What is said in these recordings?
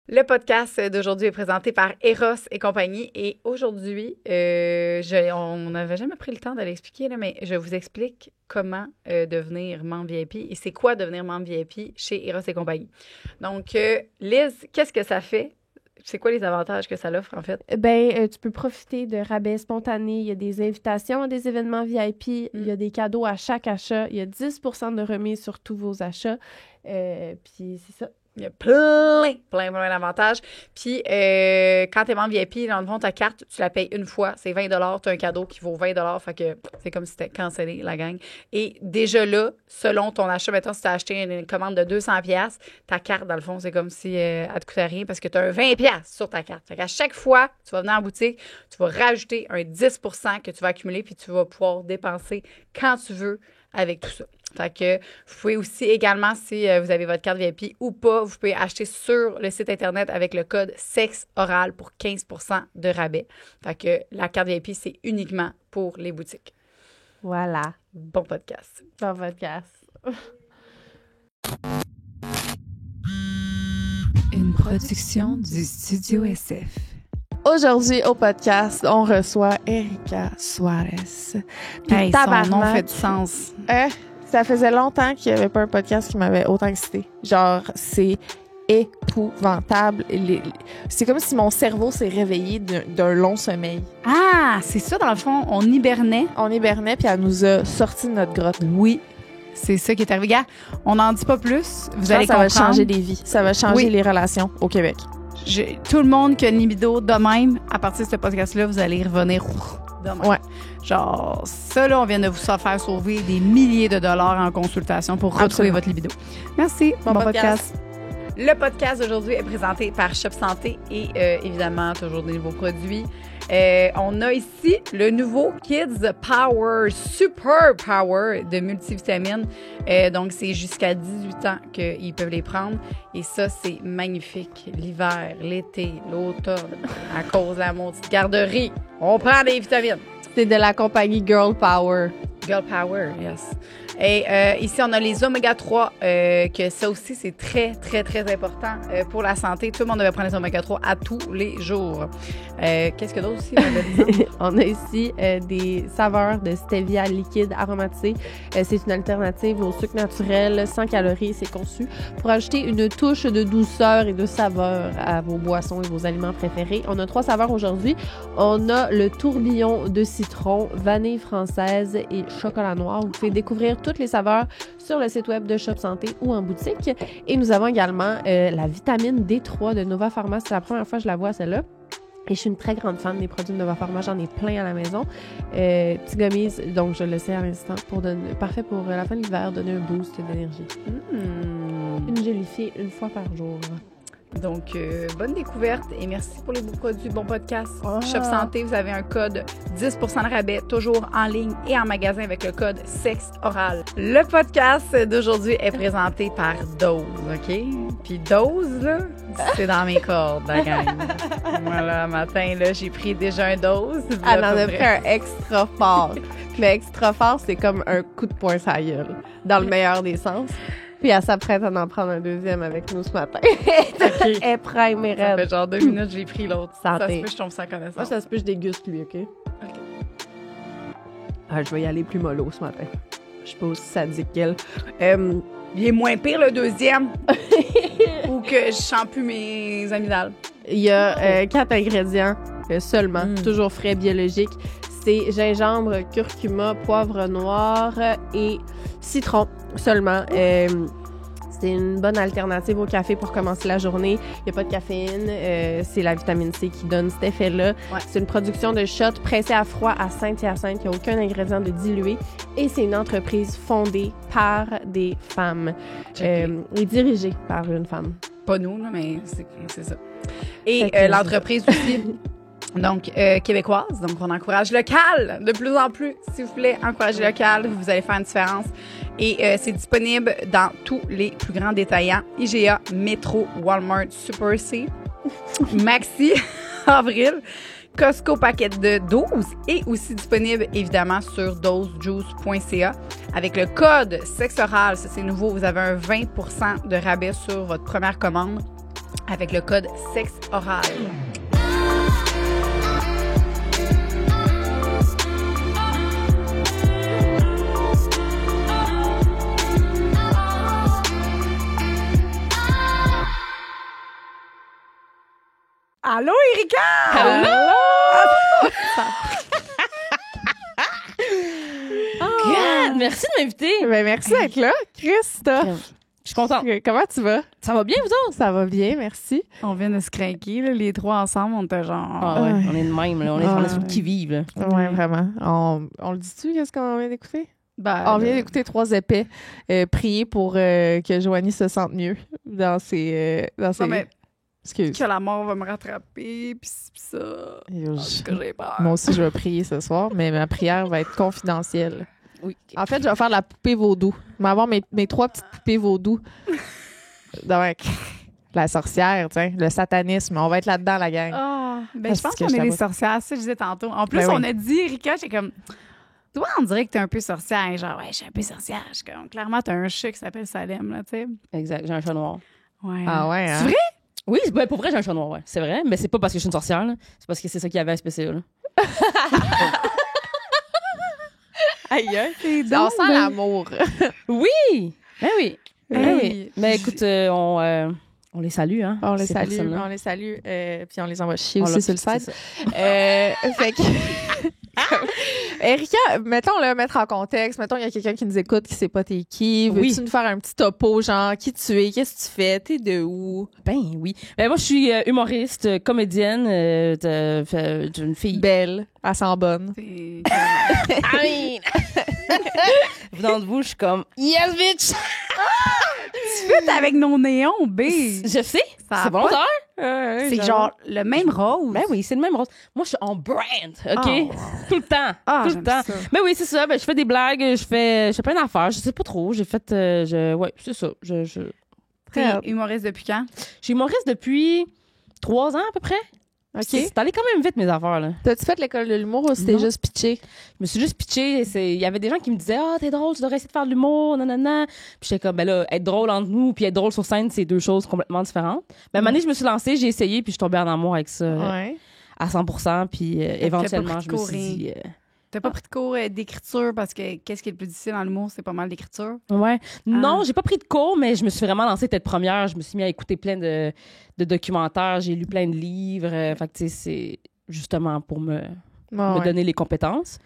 Le podcast d'aujourd'hui est présenté par Eros et compagnie. Et aujourd'hui, on n'avait jamais pris le temps de l'expliquer, là, mais je vous explique comment devenir membre VIP et c'est quoi devenir membre VIP chez Eros et compagnie. Donc, Liz, qu'est-ce que ça fait? C'est quoi les avantages que ça l'offre, en fait? Tu peux profiter de rabais spontanés. Il y a des invitations à des événements VIP. Il y a des cadeaux à chaque achat. Il y a 10 % de remise sur tous vos achats. Puis c'est ça. Il y a plein d'avantages. Puis, quand t'es membre VIP, dans le fond, ta carte, tu la payes une fois. C'est 20 $. Tu as un cadeau qui vaut 20 $. Fait que c'est comme si c'était cancellé, la gang. Et déjà là, selon ton achat, mettons, si tu as acheté une commande de 200 $, ta carte, dans le fond, c'est comme si elle te coûtait rien parce que tu as un 20 $ sur ta carte. Fait qu'à chaque fois, tu vas venir en boutique, tu vas rajouter un 10 % que tu vas accumuler puis tu vas pouvoir dépenser quand tu veux avec tout ça. Fait que vous pouvez aussi également, si vous avez votre carte VIP ou pas, vous pouvez acheter sur le site Internet avec le code SEXORAL pour 15 % de rabais. Fait que la carte VIP, c'est uniquement pour les boutiques. Voilà. Bon podcast. Bon podcast. Une production du Studio SF. Aujourd'hui, au podcast, on reçoit Erika Suarez. Hey, son nom fait du sens. Ça faisait longtemps qu'il n'y avait pas un podcast qui m'avait autant excité. Genre, c'est épouvantable. C'est comme si mon cerveau s'est réveillé d'un long sommeil. Ah, c'est ça, dans le fond, on hibernait. On hibernait, puis elle nous a sorti de notre grotte. Oui, c'est ça qui est arrivé. Gars, on n'en dit pas plus. Vous allez comprendre. Ça va changer des vies. Ça va changer les relations au Québec. Tout le monde qui a une libido de même, à partir de ce podcast-là, vous allez revenir de même. Ouais. Genre, ça, là, on vient de vous faire sauver des milliers de dollars en consultation pour retrouver votre libido. Merci. Bon podcast. Le podcast d'aujourd'hui est présenté par Shop Santé et évidemment, toujours des nouveaux produits. On a ici le nouveau Kids Power, Super Power de multivitamines. Donc, c'est jusqu'à 18 ans qu'ils peuvent les prendre. Et ça, c'est magnifique. L'hiver, l'été, l'automne, à cause de la maudite garderie, on prend des vitamines. C'est de la compagnie Girl Power. Girl Power, yes. Et ici, on a les oméga 3, que ça aussi, c'est très important pour la santé. Tout le monde devrait prendre les oméga 3 à tous les jours. Qu'est-ce que d'autre aussi? On a ici des saveurs de stevia liquide aromatisé. C'est une alternative au sucre naturel, sans calories. C'est conçu pour ajouter une touche de douceur et de saveur à vos boissons et vos aliments préférés. On a 3 saveurs aujourd'hui. On a le tourbillon de citron, vanille française et chocolat noir. Vous pouvez découvrir toutes les saveurs sur le site web de Shop Santé ou en boutique. Et nous avons également la vitamine D3 de Nova Pharma. C'est la première fois que je la vois, celle-là. Et je suis une très grande fan des produits de Nova Pharma. J'en ai plein à la maison. Petit gummies, donc je le sais à l'instant, parfait pour la fin de l'hiver, donner un boost d'énergie. Une gélifiée une fois par jour. Donc, bonne découverte et merci pour les beaux produits. Bon podcast. Shop Santé, vous avez un code 10 % de rabais, toujours en ligne et en magasin avec le code SEXORAL. Le podcast d'aujourd'hui est présenté par Dose, OK? Puis Dose, là, c'est dans mes cordes, la gang. Voilà, matin, là, j'ai pris déjà un Dose. Elle en a pris un extra fort. Mais extra fort, c'est comme un coup de poing sur la gueule, dans le meilleur des sens. Puis elle s'apprête à en prendre un deuxième avec nous ce matin. Okay. Elle prend mes rêves. Ça fait genre 2 minutes, j'ai pris l'autre. Santé. Ça se peut, je tombe sans connaissance. Moi, ça se peut, je déguste lui, OK? Je vais y aller plus mollo ce matin. Je sais pas aussi sadique qu'elle. Il est moins pire le deuxième. Ou que je sens plus mes amygdales. Il y a 4 ingrédients seulement, toujours frais, biologiques. C'est gingembre, curcuma, poivre noir et citron seulement. C'est une bonne alternative au café pour commencer la journée. Il n'y a pas de caféine. C'est la vitamine C qui donne cet effet-là. Ouais. C'est une production de shot pressée à froid à Saint-Hyacinthe. Il n'y a aucun ingrédient de dilué. Et c'est une entreprise fondée par des femmes et dirigée par une femme. Pas nous, là, mais c'est ça. Et l'entreprise aussi... Donc, québécoise. Donc, on encourage local de plus en plus. S'il vous plaît, encouragez local. Vous allez faire une différence. Et c'est disponible dans tous les plus grands détaillants. IGA, Métro, Walmart, Super C, Maxi, Avril, Costco paquet de 12 et aussi disponible évidemment sur dosejuice.ca. Avec le code SEXORAL, ça c'est nouveau, vous avez un 20% de rabais sur votre première commande. avec le code sexe oral. Allô, Erika! Allô! God, merci de m'inviter. Ben, merci d'être là, Christophe. Je suis contente. Comment tu vas? Ça va bien, vous autres? Ça va bien, merci. On vient de se craquer, là, les trois ensemble, on était genre... Ah ouais, Ouais. on est de même, là. On est sur le qui-vive, là. Ouais, vraiment. On le dit-tu, qu'est-ce qu'on vient d'écouter? Ben, On vient d'écouter 3 épais prier pour que Joanie se sente mieux dans ses... Non, mais Excuse. que la mort va me rattraper, puis ça... Yo, Parce que j'ai peur. Moi aussi, je vais prier ce soir, mais ma prière va être confidentielle. Oui. En fait, je vais faire la poupée vaudou. Je vais avoir mes 3 petites poupées vaudou. Donc, la sorcière, tiens, le satanisme. On va être là-dedans, la gang. Ah, ben, Parce je pense que qu'on je est des t'avoue. sorcières, ça, je disais tantôt. En plus, Ben oui. on a dit, Erika, j'ai comme... Toi, on dirait que t'es un peu sorcière. Genre, ouais, je suis un peu sorcière. Je suis comme, clairement, t'as un chat qui s'appelle Salem, là, tu sais. Exact, j'ai un chat noir. Ouais. Ah ouais, hein? C'est vrai? Oui, ben, pour vrai, j'ai un chat noir, ouais. C'est vrai, mais c'est pas parce que je suis une sorcière, là. C'est parce que c'est ça qu'il y avait à SPCA, là. Aïe, aïe. C'est On donc sent bien- l'amour. Oui! Ben oui. Ben oui. Hey, Mais écoute, on les salue, hein. On les ces salue, personnes-là. on les salue, puis on les envoie chier On aussi l'a- sur le c'est site. ça. Fait que... Erika, mettons le mettre en contexte. Mettons, il y a quelqu'un qui nous écoute qui sait pas t'es qui. Veux-tu Oui. nous faire un petit topo, genre, qui tu es, qu'est-ce que tu fais, t'es de où? Ben oui. Ben moi, je suis humoriste, comédienne, d'une fille. Belle, elle sent bonne. c'est- I mean. Dans de vous, je suis comme yes bitch. Tu fais avec nos néons, B. Je sais. Ça a C'est pas- volontaire. C'est genre le même rose. Ben oui, c'est le même rose. Moi, je suis en brand, ok. Oh. Tout le temps, Ah, tout le j'aime temps. ça. Ben oui, c'est ça. Ben je fais des blagues, je fais plein d'affaires. Je sais pas trop. J'ai fait, ouais, c'est ça. T'es humoriste depuis quand? Je suis humoriste depuis 3 ans à peu près. OK. C'est allé quand même vite mes affaires là. T'as-tu fait l'école de l'humour ou c'était Non. juste pitché? Je me suis juste pitchée. Il y avait des gens qui me disaient ah t'es drôle, tu devrais essayer de faire de l'humour, nanana. Puis j'étais comme ben là être drôle entre nous puis être drôle sur scène c'est 2 choses complètement différentes. Ben à un moment donné, je me suis lancée, j'ai essayé puis je suis tombée en amour avec ça Ouais. à 100%. Puis éventuellement je me suis pris de dit T'as pas pris de cours d'écriture parce que qu'est-ce qui est le plus difficile dans l'humour, c'est pas mal l'écriture. ouais. Non, Ah. j'ai pas pris de cours, mais je me suis vraiment lancée tête première. Je me suis mis à écouter plein de documentaires. J'ai lu plein de livres. Fait que, tu sais, c'est justement pour me donner les compétences.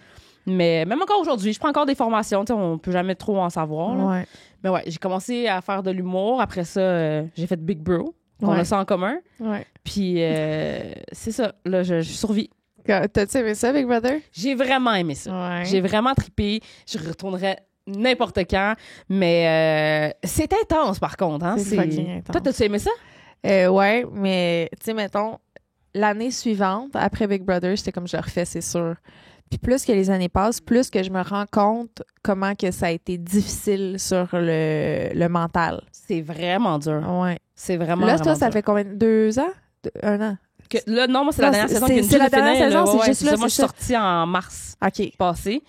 Mais même encore aujourd'hui, je prends encore des formations. Tu sais, on peut jamais trop en savoir. Là. Ouais. Mais ouais, j'ai commencé à faire de l'humour. Après ça, j'ai fait Big Bro. On Ouais. a ça en commun. Ouais. Puis, c'est ça. Là, je survis. T'as-tu aimé ça, Big Brother? J'ai vraiment aimé ça. Ouais. J'ai vraiment trippé. Je retournerais n'importe quand. Mais c'est intense, par contre. Hein? C'est fucking intense. Toi, t'as-tu aimé ça? Ouais, mais tu sais, mettons, l'année suivante, après Big Brother, j'étais comme je le refais, c'est sûr. Puis plus que les années passent, plus que je me rends compte comment que ça a été difficile sur le mental. C'est vraiment dur. Ouais. C'est vraiment, Là, vraiment toi, ça dur. fait combien? 2 ans? 1 an? Là, non, moi, c'est la Non, dernière c'est- saison qui vient c'est juste la de finir, dernière là. saison, c'est Ouais, juste là, ça. Moi, je c'est suis sortie en mars OK. passé.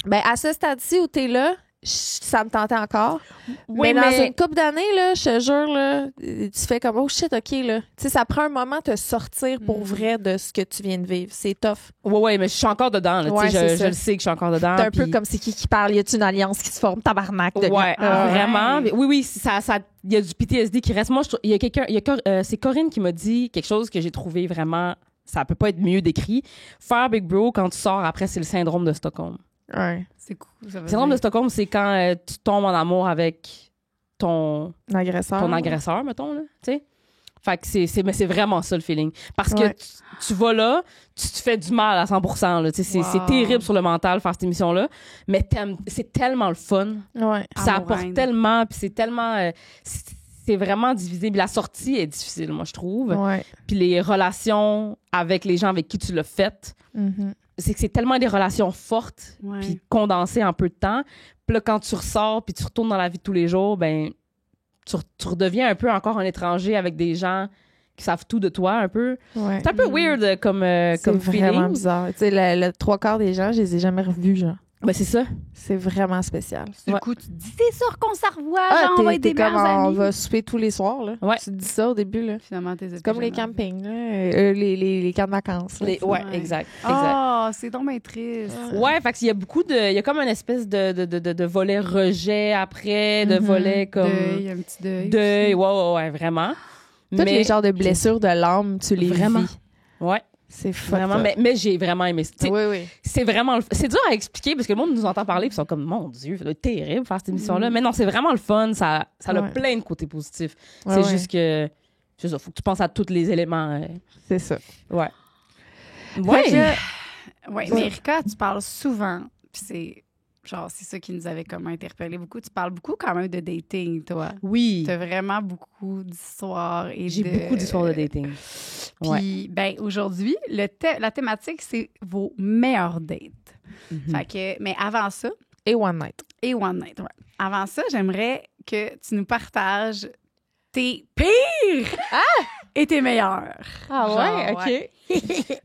Ben, à ce stade-ci où t'es là, ça me tentait encore. Oui, mais dans une couple d'années, là, je te jure, là, tu fais comme, oh shit, OK, là. Tu sais, ça prend un moment de te sortir pour vrai de ce que tu viens de vivre. C'est tough. Ouais, mais je suis encore dedans. Là, Ouais, tu sais, c'est je ça. le sais que je suis encore dedans. C'est un peu puis- comme c'est qui parle. Y a-tu une alliance qui se forme? Tabarnak. De Ouais, Ah, vraiment. ouais. Mais oui, il y a du PTSD qui reste. Moi, il y a quelqu'un, c'est Corinne qui m'a dit quelque chose que j'ai trouvé vraiment, ça peut pas être mieux décrit. Faire Big Bro quand tu sors après, c'est le syndrome de Stockholm. Ouais. C'est cool. Ça veut Le syndrome de dire. Stockholm, c'est quand tu tombes en amour avec ton L'agresseur. agresseur, mettons, là, tu sais. Fait que mais c'est vraiment ça le feeling. Parce Ouais. que tu vas là, tu te fais du mal à 100%, là, tu sais. Wow. C'est terrible sur le mental faire cette émission-là, mais c'est tellement le fun. Ouais. Puis ça Amour, apporte haine. tellement, puis c'est tellement... c'est vraiment divisé. Puis la sortie est difficile, moi, je trouve. Ouais. Puis les relations avec les gens avec qui tu l'as fait, Mhm. c'est que c'est tellement des relations fortes, Ouais. puis condensées en peu de temps. Puis là, quand tu ressors, puis tu retournes dans la vie de tous les jours, ben tu redeviens un peu encore un étranger avec des gens qui savent tout de toi, un peu. Ouais. C'est un peu weird comme C'est comme vraiment feeling. bizarre. Tu sais, le 3/4 des gens, je les ai jamais revus, genre. Ben, c'est ça. C'est vraiment spécial. Du coup, tu te dis, c'est sûr qu'on s'en revoit, Ah, genre, on va être des comme, meilleurs on amis. va souper tous les soirs, là. Ouais. Tu te dis ça au début, là. Finalement, t'es C'est comme les campings, là. Les camps de vacances. Là, Ouais, exact. C'est donc bien triste. Ouais, fait qu'il y a beaucoup de... Il y a comme une espèce de volet rejet après, de volet comme... Deuil, un petit deuil. Deuil, ouais, vraiment. Tous les genres de blessures de l'âme, tu les Vraiment. vis. Ouais. C'est Vraiment, mais j'ai vraiment aimé ça. Oui. C'est vraiment... C'est dur à expliquer parce que le monde nous entend parler et ils sont comme, mon Dieu, ça doit être terrible faire cette émission-là. Mais non, c'est vraiment le fun. Ça a plein de côtés positifs. C'est juste que... C'est ça, faut que tu penses à tous les éléments. C'est ça. Ouais. Ouais, mais Erika, tu parles souvent, puis c'est ça qui nous avait comme interpellé beaucoup. Tu parles beaucoup quand même de dating, toi. Oui. Tu as vraiment beaucoup d'histoires. J'ai beaucoup d'histoires de dating. Puis, ben aujourd'hui, la thématique, c'est vos meilleurs dates. Fait que, mais avant ça... Et One Night. Ouais. Avant ça, j'aimerais que tu nous partages tes pires et tes meilleurs. Ah ouais? OK.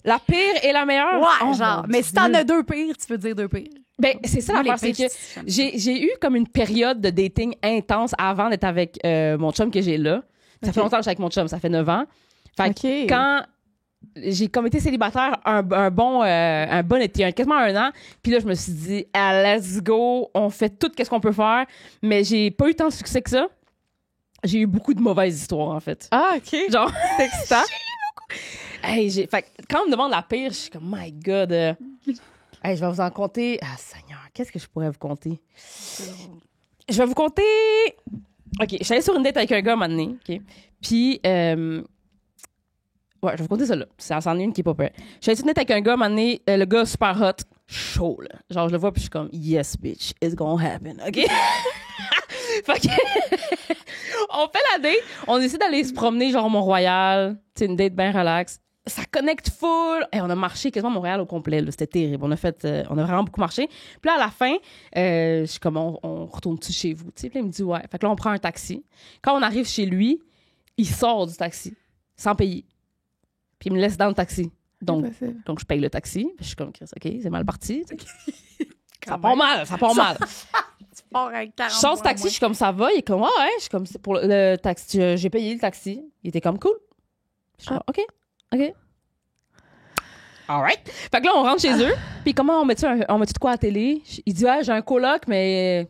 La pire et la meilleure? Ouais, genre. Mais si t'en as deux pires, tu peux dire deux pires. Ben, c'est ça l'affaire, c'est que j'ai eu comme une période de dating intense avant d'être avec mon chum que j'ai là. Ça fait longtemps que je suis avec mon chum, ça fait 9 ans. Fait que quand j'ai comme été célibataire un bon été, quasiment un an, puis là, je me suis dit, let's go, on fait tout ce qu'on peut faire, mais j'ai pas eu tant de succès que ça. J'ai eu beaucoup de mauvaises histoires, en fait. Ah, OK. Genre, c'est excitant. Fait que quand on me demande la pire, je suis comme, my God. Je vais vous en compter. Ah, Seigneur, qu'est-ce que je pourrais vous compter? Je vais vous compter. OK, je suis allée sur une date avec un gars à un moment donné. OK? Puis, ouais, je vais vous compter ça là. Ça en est une qui est pas pire. Je suis allée sur une date avec un gars à un moment donné. Le gars super hot, chaud, là. Genre, je le vois, puis je suis comme, yes, bitch, it's gonna happen. OK? Fait que on fait la date. On essaie d'aller se promener, genre, au Mont-Royal. C'est une date bien relax. Ça connecte full. Et on a marché quasiment Montréal au complet. Là. C'était terrible. On a vraiment beaucoup marché. Puis là, à la fin, je suis comme, on retourne-tu chez vous? Puis là, il me dit, ouais. Fait que là, on prend un taxi. Quand on arrive chez lui, il sort du taxi sans payer. Puis il me laisse dans le taxi. Donc je paye le taxi. Puis je suis comme, OK, c'est mal parti. Ça part mal. Tu pars avec 40 je sors du taxi, je suis comme, ça va? Il est comme, ouais. Je suis comme, c'est pour le taxi. J'ai payé le taxi. Il était comme, cool. Je suis comme, OK. All right. Fait que là, on rentre chez eux. Puis comment on met-tu de quoi à la télé? Il dit, j'ai un coloc, mais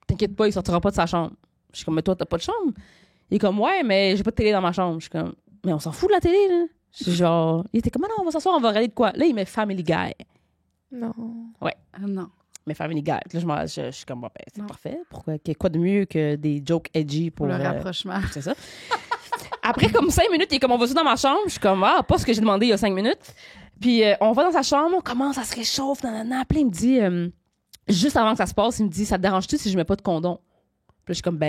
t'inquiète pas, il sortira pas de sa chambre. Je suis comme, mais toi, t'as pas de chambre? Il est comme, ouais, mais j'ai pas de télé dans ma chambre. Je suis comme, mais on s'en fout de la télé, là. Je suis genre, il était comme, non, on va s'asseoir, on va regarder de quoi? Là, il met Family Guy. Non. Ouais. Non. Mais Family Guy. Là, je suis comme, c'est parfait. Pourquoi? Quoi de mieux que des jokes edgy pour le rapprochement? C'est ça. Après, comme 5 minutes, il est comme, on va dans ma chambre. Je suis comme, pas ce que j'ai demandé il y a 5 minutes. Puis, on va dans sa chambre, on commence, ça se réchauffe, nanana. Puis, il me dit, juste avant que ça se passe, il me dit, ça te dérange-tu si je mets pas de condom? Puis là, je suis comme,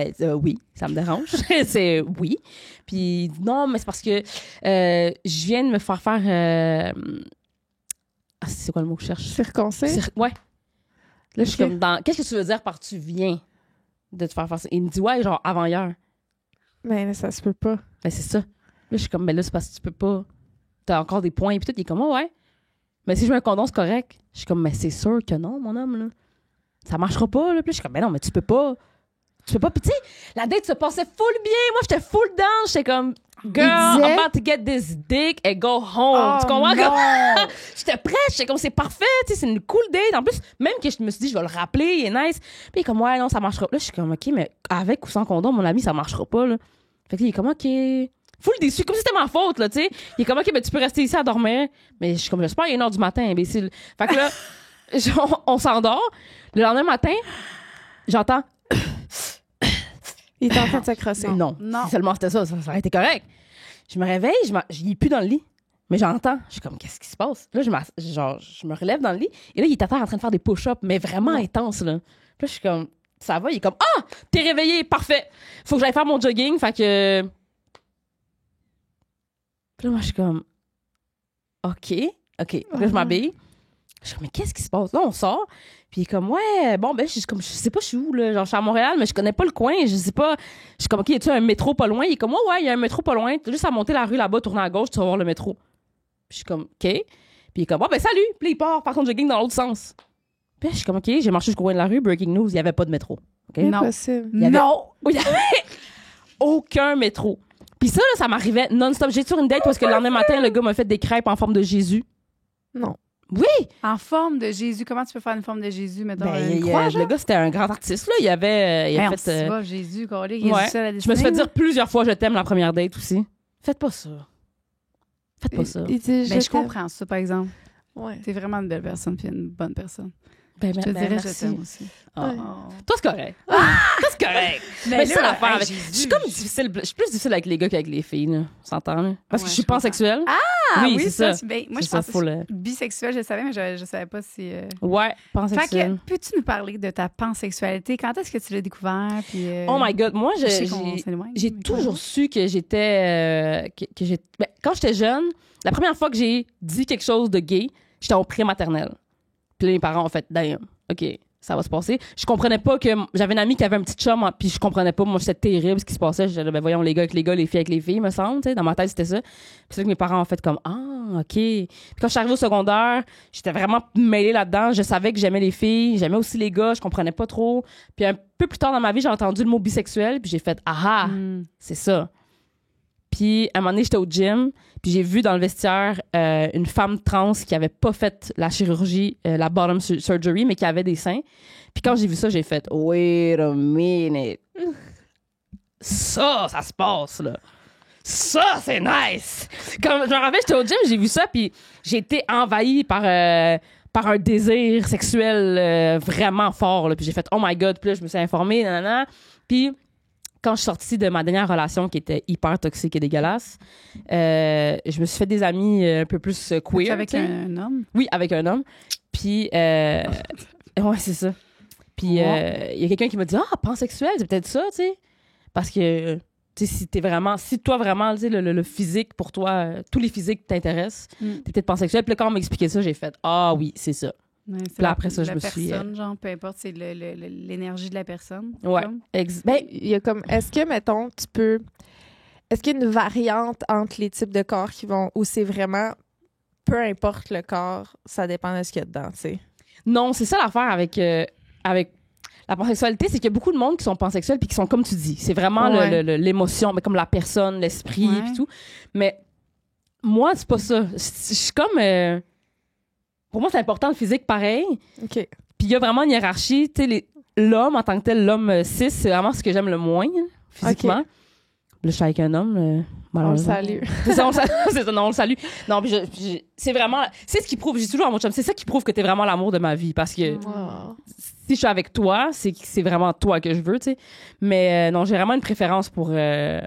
oui, ça me dérange. C'est oui. Puis, il dit, non, mais c'est parce que je viens de me faire c'est quoi le mot que je cherche? Circoncis? Ouais. Là, je suis comme, qu'est-ce que tu veux dire par tu viens de te faire ça? Il me dit, ouais, genre, avant hier. Mais ça se peut pas. Ben, c'est ça. Là, je suis comme, mais là, c'est parce que tu peux pas. T'as encore des points. Puis tout, il est comme, ouais. Mais si je mets un condom, c'est correct. Je suis comme, mais c'est sûr que non, mon homme, là. Ça marchera pas, là. Puis je suis comme, mais non, mais tu peux pas. Puis tu sais, la date se passait full bien. Moi, j'étais full down. J'étais comme, girl, I'm about to get this dick and go home. Tu comprends? J'étais prête. J'étais comme, c'est parfait. Tu sais, c'est une cool date. En plus, même que je me suis dit, je vais le rappeler. Il est nice. Puis il est comme, ouais, non, ça marchera pas. Là, je suis comme, OK, mais avec ou sans condom, mon ami, ça marchera pas, là. Fait que il est comme, OK. Full déçu, comme si c'était ma faute, là, tu sais. Il est comme, OK, mais tu peux rester ici à dormir. Mais je suis comme, j'espère, il est 1h du matin, imbécile. Fait que là, on s'endort. Le lendemain matin, j'entends. Il est en train de se crosser. Non. Si seulement c'était ça aurait été correct. Je me réveille, il est plus dans le lit. Mais j'entends. Je suis comme, qu'est-ce qui se passe? Là, je me relève dans le lit. Et là, il est à terre en train de faire des push-ups, mais vraiment intenses, là. Puis là, je suis comme, ça va? Il est comme, t'es réveillé, parfait. Faut que j'aille faire mon jogging, fait que. Puis là, moi, je suis comme, OK. Puis là, je m'habille. Je suis comme, mais qu'est-ce qui se passe? Là, on sort. Puis il est comme, ouais, bon, ben, je sais pas, je suis où, là. Genre, je suis à Montréal, mais je connais pas le coin. Je sais pas. Je suis comme, OK, y a-tu un métro pas loin? Il est comme, ouais, il y a un métro pas loin. T'as juste à monter la rue là-bas, tourner à gauche, tu vas voir le métro. Puis je suis comme, OK. Puis il est comme, ben, salut. Puis il part son jogging dans l'autre sens. Puis je suis comme, OK, j'ai marché jusqu'au coin de la rue, breaking news, il n'y avait pas de métro. Okay? Non. Impossible. Non! Il n'y avait aucun métro. Puis ça, là, ça m'arrivait non-stop. J'étais sur une date parce que le lendemain matin, le gars m'a fait des crêpes en forme de Jésus. Non. Oui! En forme de Jésus. Comment tu peux faire une forme de Jésus, mettons? Le gars, c'était un grand artiste, là. Il a fait... on Jésus, Jésus, je me suis fait dire plusieurs fois « je t'aime » la première date aussi. Faites pas ça. Faites pas ça. Je comprends ça, par exemple. Ouais. T'es vraiment une belle personne puis une bonne personne. Je te dirais merci. je t'aime aussi. Oh. Toi, c'est correct. Toi, c'est correct. Mais c'est ça l'affaire avec... Je suis comme difficile... Je suis plus difficile avec les gars qu'avec les filles, là. On s'entend, là? Parce que je suis pansexuelle. Ah oui, c'est ça. Moi, je pensais bisexuelle, je le savais, mais je savais pas si... Ouais, pansexuelle. Fait que, peux-tu nous parler de ta pansexualité? Quand est-ce que tu l'as découvert? Puis, oh my God, moi, j'ai toujours su que j'étais... quand j'étais jeune, la première fois que j'ai dit quelque chose de gay, j'étais au pré-maternelle. Puis là, mes parents ont fait « Damn, OK, ça va se passer. » Je comprenais pas que... J'avais une amie qui avait un petit chum, puis je comprenais pas. Moi, c'était terrible ce qui se passait. Je disais, ben voyons, les gars avec les gars, les filles avec les filles, me semble. T'sais, dans ma tête, c'était ça. Puis c'est là que mes parents ont fait comme « Ah, OK. » Puis quand je suis arrivée au secondaire, j'étais vraiment mêlée là-dedans. Je savais que j'aimais les filles. J'aimais aussi les gars. Je comprenais pas trop. Puis un peu plus tard dans ma vie, j'ai entendu le mot bisexuel. Puis j'ai fait « Ah, c'est ça. » Puis, à un moment donné, j'étais au gym, puis j'ai vu dans le vestiaire une femme trans qui avait pas fait la chirurgie, la bottom surgery, mais qui avait des seins. Puis quand j'ai vu ça, j'ai fait « Wait a minute! Ça se passe, là! Ça, c'est nice! » Comme je me rappelle, j'étais au gym, j'ai vu ça, puis j'ai été envahie par un désir sexuel vraiment fort, là. Puis j'ai fait « Oh my God! » Puis là, je me suis informée, nanana. Puis... Quand je suis sortie de ma dernière relation qui était hyper toxique et dégueulasse, je me suis fait des amis un peu plus queer. Avec un homme? Oui, avec un homme. Puis, ouais, c'est ça. Puis, il y a quelqu'un qui m'a dit « Ah, pansexuel, c'est peut-être ça, tu sais. » Parce que, tu sais, si toi vraiment, tu sais, le physique pour toi, tous les physiques t'intéressent, t'es peut-être pansexuel. Puis là, quand on m'a expliqué ça, j'ai fait « Ah oui, c'est ça. » Ouais, puis là, après ça, je me suis... personne, genre, peu importe, c'est l'énergie de la personne. Ouais. Ben, il y a comme... Est-ce que, mettons, est-ce qu'il y a une variante entre les types de corps qui vont... Ou c'est vraiment... Peu importe le corps, ça dépend de ce qu'il y a dedans, tu sais? Non, c'est ça l'affaire avec la pansexualité, c'est qu'il y a beaucoup de monde qui sont pansexuels puis qui sont comme tu dis. C'est vraiment l'émotion, mais comme la personne, l'esprit puis tout. Mais moi, c'est pas ça. Je suis comme... Pour moi, c'est important le physique pareil. OK. Puis il y a vraiment une hiérarchie. Tu sais, l'homme en tant que tel, l'homme cis, c'est vraiment ce que j'aime le moins, physiquement. Okay. Là, je suis avec un homme. On le salue. C'est ça, on le salue. Non, puis c'est vraiment... C'est ce qui prouve... J'ai toujours à mon chum, c'est ça qui prouve que t'es vraiment l'amour de ma vie. Parce que si je suis avec toi, c'est vraiment toi que je veux, tu sais. Mais non, j'ai vraiment une préférence pour... Mettons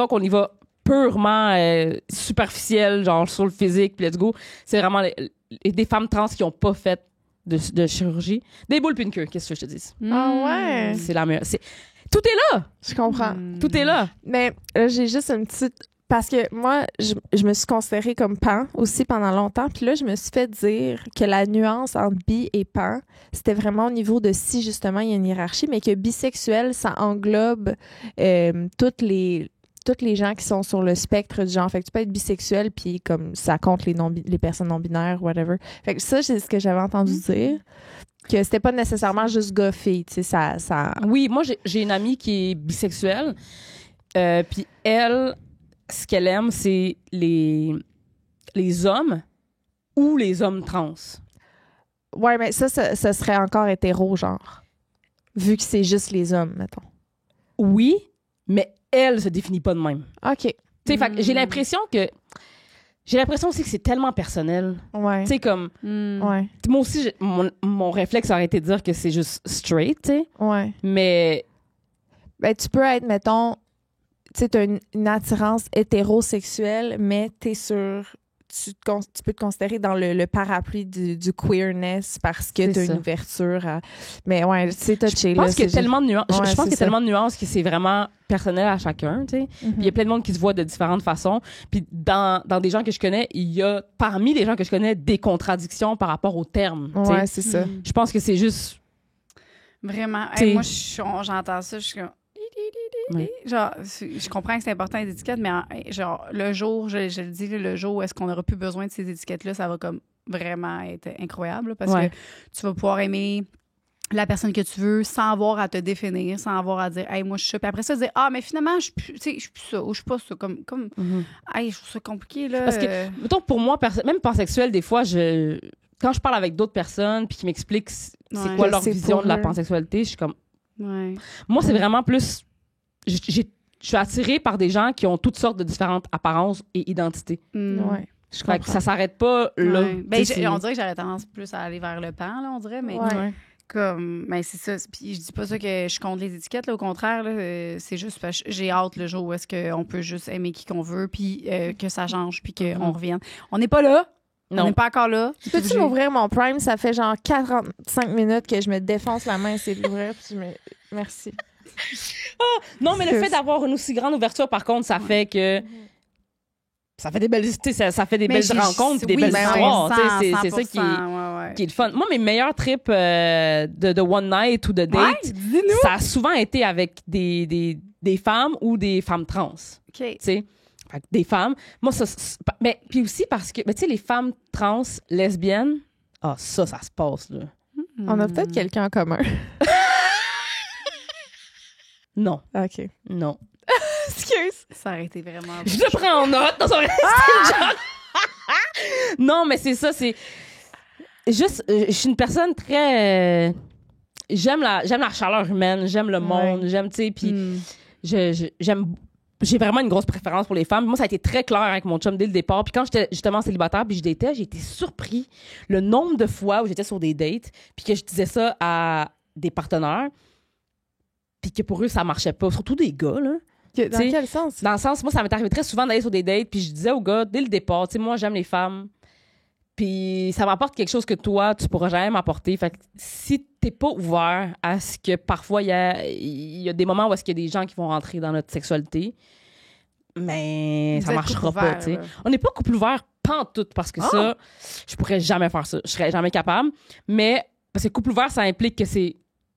qu'on y va... purement superficielle, genre sur le physique, puis let's go. C'est vraiment des femmes trans qui n'ont pas fait de chirurgie. Des boules puis une queue, qu'est-ce que je te dis? Ah ouais! C'est la meilleure. Tout est là! Je comprends. Tout est là. Mais j'ai juste une petite... Parce que moi, je me suis considérée comme pan aussi pendant longtemps. Puis là, je me suis fait dire que la nuance entre bi et pan, c'était vraiment au niveau de si, justement, il y a une hiérarchie, mais que bisexuel, ça englobe toutes les gens qui sont sur le spectre du genre. Fait que tu peux être bisexuel, puis comme ça compte les personnes non-binaires, whatever. Fait que ça, c'est ce que j'avais entendu dire. Que c'était pas nécessairement juste gars-filles, tu sais, ça... Oui, moi, j'ai une amie qui est bisexuelle, puis elle, ce qu'elle aime, c'est les hommes ou les hommes trans. Ouais, mais ça serait encore hétéro, genre. Vu que c'est juste les hommes, mettons. Oui, mais elle se définit pas de même. OK. Tu sais, fait que j'ai l'impression aussi que c'est tellement personnel. Ouais. Tu sais, comme... Ouais. Moi aussi, mon réflexe aurait été de dire que c'est juste straight, tu sais. Ouais. Mais... Ben, tu peux être, mettons... Tu sais, t'as une attirance hétérosexuelle, mais t'es sur... Tu peux te considérer dans le parapluie du queerness parce que t'as une ouverture à... Mais ouais, c'est touché. Je pense qu'il y a tellement de nuances. Je pense qu'il y a tellement de nuances que c'est vraiment personnel à chacun, tu sais. Puis il y a plein de monde qui se voit de différentes façons. Puis dans des gens que je connais, il y a, parmi les gens que je connais, des contradictions par rapport aux termes. Ouais, c'est ça. Je pense que c'est juste... Vraiment. Hey, moi, j'entends ça, je suis comme... Genre, je comprends que c'est important les étiquettes, mais genre, le jour, je le dis, le jour où est-ce qu'on n'aura plus besoin de ces étiquettes-là, ça va comme vraiment être incroyable, là, parce que tu vas pouvoir aimer la personne que tu veux sans avoir à te définir, sans avoir à dire « Hey, moi, je suis ça ». Puis après ça, dire « Ah, mais finalement, je suis plus ça ou je suis pas ça ». Comme Hey, je trouve ça compliqué, là. Parce que, mettons, pour moi, même pansexuel, des fois, quand je parle avec d'autres personnes puis qu'ils m'expliquent c'est quoi leur vision de la pansexualité, je suis comme... Moi, c'est vraiment plus... Je suis attirée par des gens qui ont toutes sortes de différentes apparences et identités. Je crois que ça s'arrête pas là. Ben, on dirait que j'aurais tendance plus à aller vers le pan, là, on dirait, mais... Ben, c'est ça. Puis je dis pas ça que je compte les étiquettes, là, au contraire, là, c'est juste parce que j'ai hâte le jour où est-ce qu'on peut juste aimer qui qu'on veut, puis que ça change, puis qu'on revienne. On n'est pas là. On n'est pas encore là. Peux-tu m'ouvrir mon Prime? Ça fait genre 45 minutes que je me défonce la main, c'est de l'ouvrir, puis merci. Non, mais le fait d'avoir une aussi grande ouverture, par contre, ça fait que... Ça fait des belles, ça fait des belles rencontres, des belles histoires. C'est ça qui est le fun. Moi, mes meilleurs trips de one night ou de date, ça a souvent été avec des femmes ou des femmes trans. Tu sais, des femmes. Moi, mais puis aussi parce que, tu sais, les femmes trans lesbiennes, ça se passe là. On a peut-être quelqu'un en commun. Non. OK. Non. Excuse. Ça aurait été vraiment... Je le prends en note. Non, mais c'est ça, c'est... Juste, je suis une personne très... J'aime la chaleur humaine, j'aime le monde, j'aime, tu sais, puis j'aime... J'ai vraiment une grosse préférence pour les femmes. Moi, ça a été très clair avec mon chum dès le départ. Puis quand j'étais justement célibataire, puis je datais, j'ai été surpris le nombre de fois où j'étais sur des dates, puis que je disais ça à des partenaires, puis que pour eux, ça marchait pas. Surtout des gars, là. Dans quel sens? Dans le sens, moi, ça m'est arrivé très souvent d'aller sur des dates, puis je disais aux gars, dès le départ, tu sais, moi, j'aime les femmes, puis ça m'apporte quelque chose que toi, tu pourras jamais m'apporter. Fait que si t'es pas ouvert à ce que parfois, il y a des moments où est-ce qu'il y a des gens qui vont rentrer dans notre sexualité, mais ça marchera pas, tu sais. On n'est pas couple ouvert pantoute, parce que ça, je pourrais jamais faire ça. Je serais jamais capable. Mais, parce que couple ouvert, ça implique que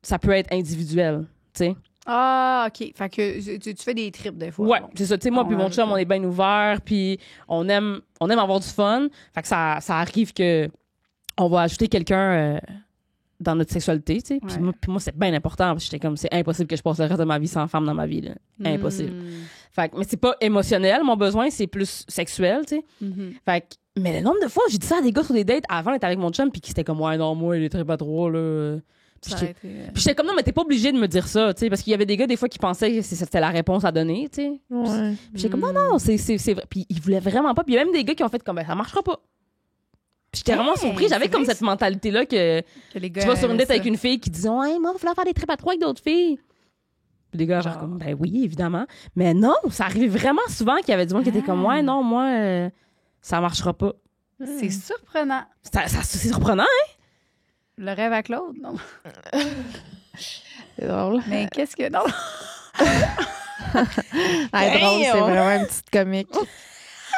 ça peut être individuel, tu sais. Ah, OK. Fait que tu fais des trips des fois. Ouais, c'est ça. Tu sais, moi puis mon chum, on est bien ouverts, puis on aime avoir du fun. Fait que ça arrive que on va ajouter quelqu'un dans notre sexualité, tu sais. Puis moi, c'est bien important, parce que j'étais comme, c'est impossible que je passe le reste de ma vie sans femme dans ma vie, là. Impossible. Fait que, mais c'est pas émotionnel, mon besoin, c'est plus sexuel, tu sais. Fait que, mais le nombre de fois, j'ai dit ça à des gars sur des dates avant d'être avec mon chum, puis qui c'était comme, ouais, non, moi, il est très pas trop, là. Puis j'étais comme, non, mais t'es pas obligé de me dire ça, tu sais, parce qu'il y avait des gars, des fois, qui pensaient que c'était la réponse à donner, tu sais. Puis j'étais comme, non, c'est vrai. Puis ils voulaient vraiment pas. Puis il y a même des gars qui ont fait comme, ben, ça marchera pas. Puis j'étais vraiment surpris. J'avais comme cette mentalité-là que les gars, tu vas sur une date avec une fille qui dit, ouais, moi, il va falloir faire des trips à trois avec d'autres filles. Puis les gars, genre, comme, ben oui, évidemment. Mais non, ça arrivait vraiment souvent qu'il y avait du monde qui était comme, ouais, non, moi, ça marchera pas. C'est surprenant. C'est surprenant, hein? Le rêve à Claude, non? C'est drôle. Mais qu'est-ce que... Non. Drôle, c'est vraiment une petite comique.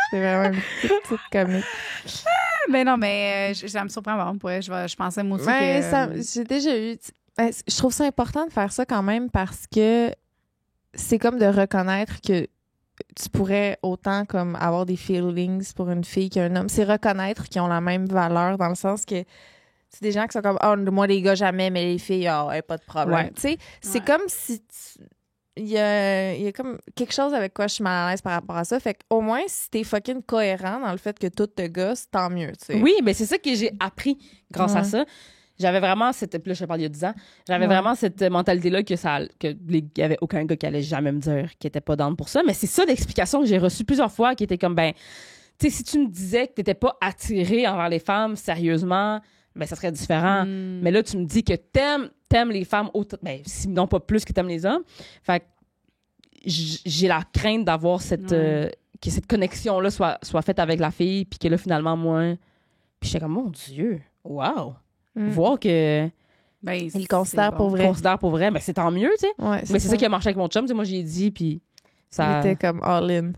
C'est vraiment une petite comique. Mais non, mais ça me surprend vraiment. Je pensais, moi aussi, j'ai déjà eu... je trouve ça important de faire ça quand même, parce que c'est comme de reconnaître que tu pourrais autant comme avoir des feelings pour une fille qu'un homme. C'est reconnaître qu'ils ont la même valeur, dans le sens que c'est des gens qui sont comme, moi, les gars, jamais, mais les filles, pas de problème. Tu sais, c'est comme si il y a comme quelque chose avec quoi je suis mal à l'aise par rapport à ça. Fait qu'au moins, si t'es fucking cohérent dans le fait que tout te gosse, tant mieux, tu sais. Oui, mais c'est ça que j'ai appris grâce à ça. J'avais vraiment cette... Là, je te parle il y a 10 ans. J'avais vraiment cette mentalité-là qu'il y avait aucun gars qui allait jamais me dire qu'il était pas down pour ça. Mais c'est ça l'explication que j'ai reçue plusieurs fois, qui était comme, ben, tu sais, si tu me disais que t'étais pas attiré envers les femmes, sérieusement, ben, ça serait différent. Mais là, tu me dis que t'aimes les femmes autant, ben, sinon pas plus que t'aimes les hommes. Fait que j'ai la crainte d'avoir que cette connexion-là soit faite avec la fille, puis que là, finalement, moi... Puis j'étais comme, mon Dieu, wow! Voir que... Ben, il considère pour vrai. Ben, c'est tant mieux, tu sais. Ouais, mais c'est ça qui a marché avec mon chum. Tu sais, moi, j'ai dit, puis ça... Il était comme all-in.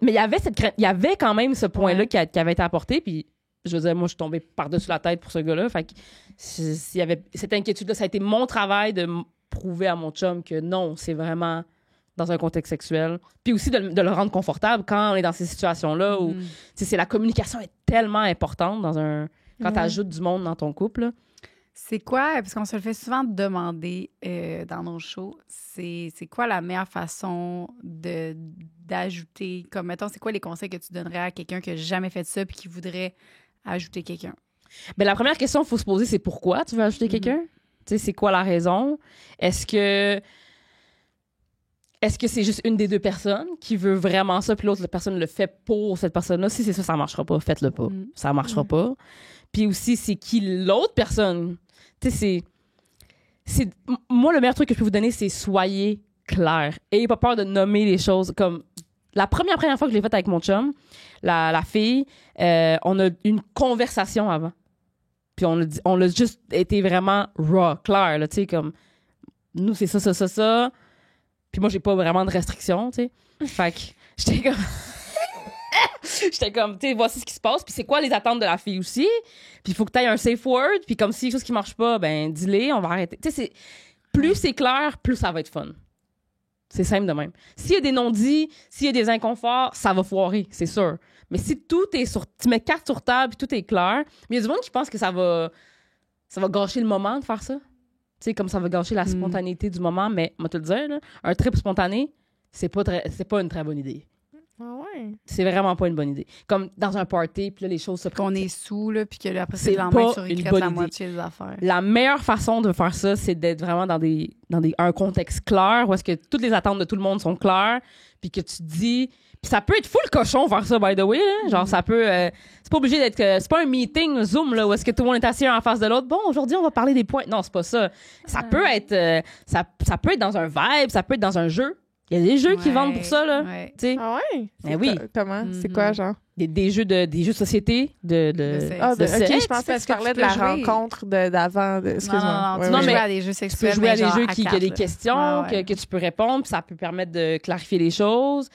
Mais il y avait il y avait quand même ce point-là qui avait été apporté, puis je veux dire, moi, je suis tombée par-dessus la tête pour ce gars-là. Fait que s'il y avait cette inquiétude-là, ça a été mon travail de prouver à mon chum que non, c'est vraiment dans un contexte sexuel. Puis aussi de le rendre confortable quand on est dans ces situations-là où la communication est tellement importante quand tu ajoutes du monde dans ton couple. Là. C'est quoi, parce qu'on se le fait souvent demander dans nos shows, c'est quoi la meilleure façon d'ajouter, comme mettons, c'est quoi les conseils que tu donnerais à quelqu'un qui n'a jamais fait ça puis qui voudrait ajouter quelqu'un? Ben, la première question qu'il faut se poser, c'est pourquoi tu veux ajouter quelqu'un? Tu sais, c'est quoi la raison? Est-ce que c'est juste une des deux personnes qui veut vraiment ça, puis l'autre personne le fait pour cette personne-là? Si c'est ça, ça marchera pas. Faites-le pas. Ça marchera pas. Puis aussi, c'est qui l'autre personne? Tu sais, moi, le meilleur truc que je peux vous donner, c'est soyez clair. Ayez pas peur de nommer les choses. Comme la première fois que je l'ai faite avec mon chum, la fille, on a eu une conversation avant. Puis on a juste été vraiment raw, clair, là, tu sais, comme nous, c'est ça. Puis moi, j'ai pas vraiment de restrictions, tu sais. Fait que j'étais comme, tu sais, voici ce qui se passe. Puis c'est quoi les attentes de la fille aussi. Puis il faut que tu aies un safe word. Puis comme si quelque chose qui marche pas, ben dis-les, on va arrêter. Tu sais, plus c'est clair, plus ça va être fun. C'est simple de même. S'il y a des non-dits, s'il y a des inconforts, ça va foirer, c'est sûr. Mais si tout est tu mets carte sur table puis tout est clair, mais il y a du monde qui pense que ça va gâcher le moment de faire ça. Tu sais, comme ça va gâcher la spontanéité du moment. Mais, moi te le dire, là, un trip spontané, c'est pas une très bonne idée. Ah ouais. C'est vraiment pas une bonne idée. Comme dans un party, puis là, les choses se qu'on est sous, là, puis que après, c'est le lendemain, pas tu une regrettes bonne la idée. moitié des affaires. La meilleure façon de faire ça, c'est d'être vraiment dans un contexte clair, où est-ce que toutes les attentes de tout le monde sont claires, puis que tu dis... Puis ça peut être full cochon faire ça, by the way. Là. Genre, ça peut... c'est pas obligé d'être... c'est pas un meeting Zoom, là, où est-ce que tout le monde est assis un en face de l'autre. Bon, aujourd'hui, on va parler des points. Non, c'est pas ça. Ça peut être... ça peut être dans un vibe, ça peut être dans un jeu. Il y a des jeux qui vendent pour ça, là. Ouais. T'sais. Ah ouais? Ben oui. Comment? C'est quoi, genre? Des jeux de société, de OK, sexe. je pensais que tu parlais tu de la peux jouer. rencontre d'avant. Excuse-moi. Non, tu peux jouer à des jeux Tu peux sexuels. jouer à des genre jeux qui a des quatre, questions, là. que tu peux répondre, puis ça peut permettre de clarifier les choses.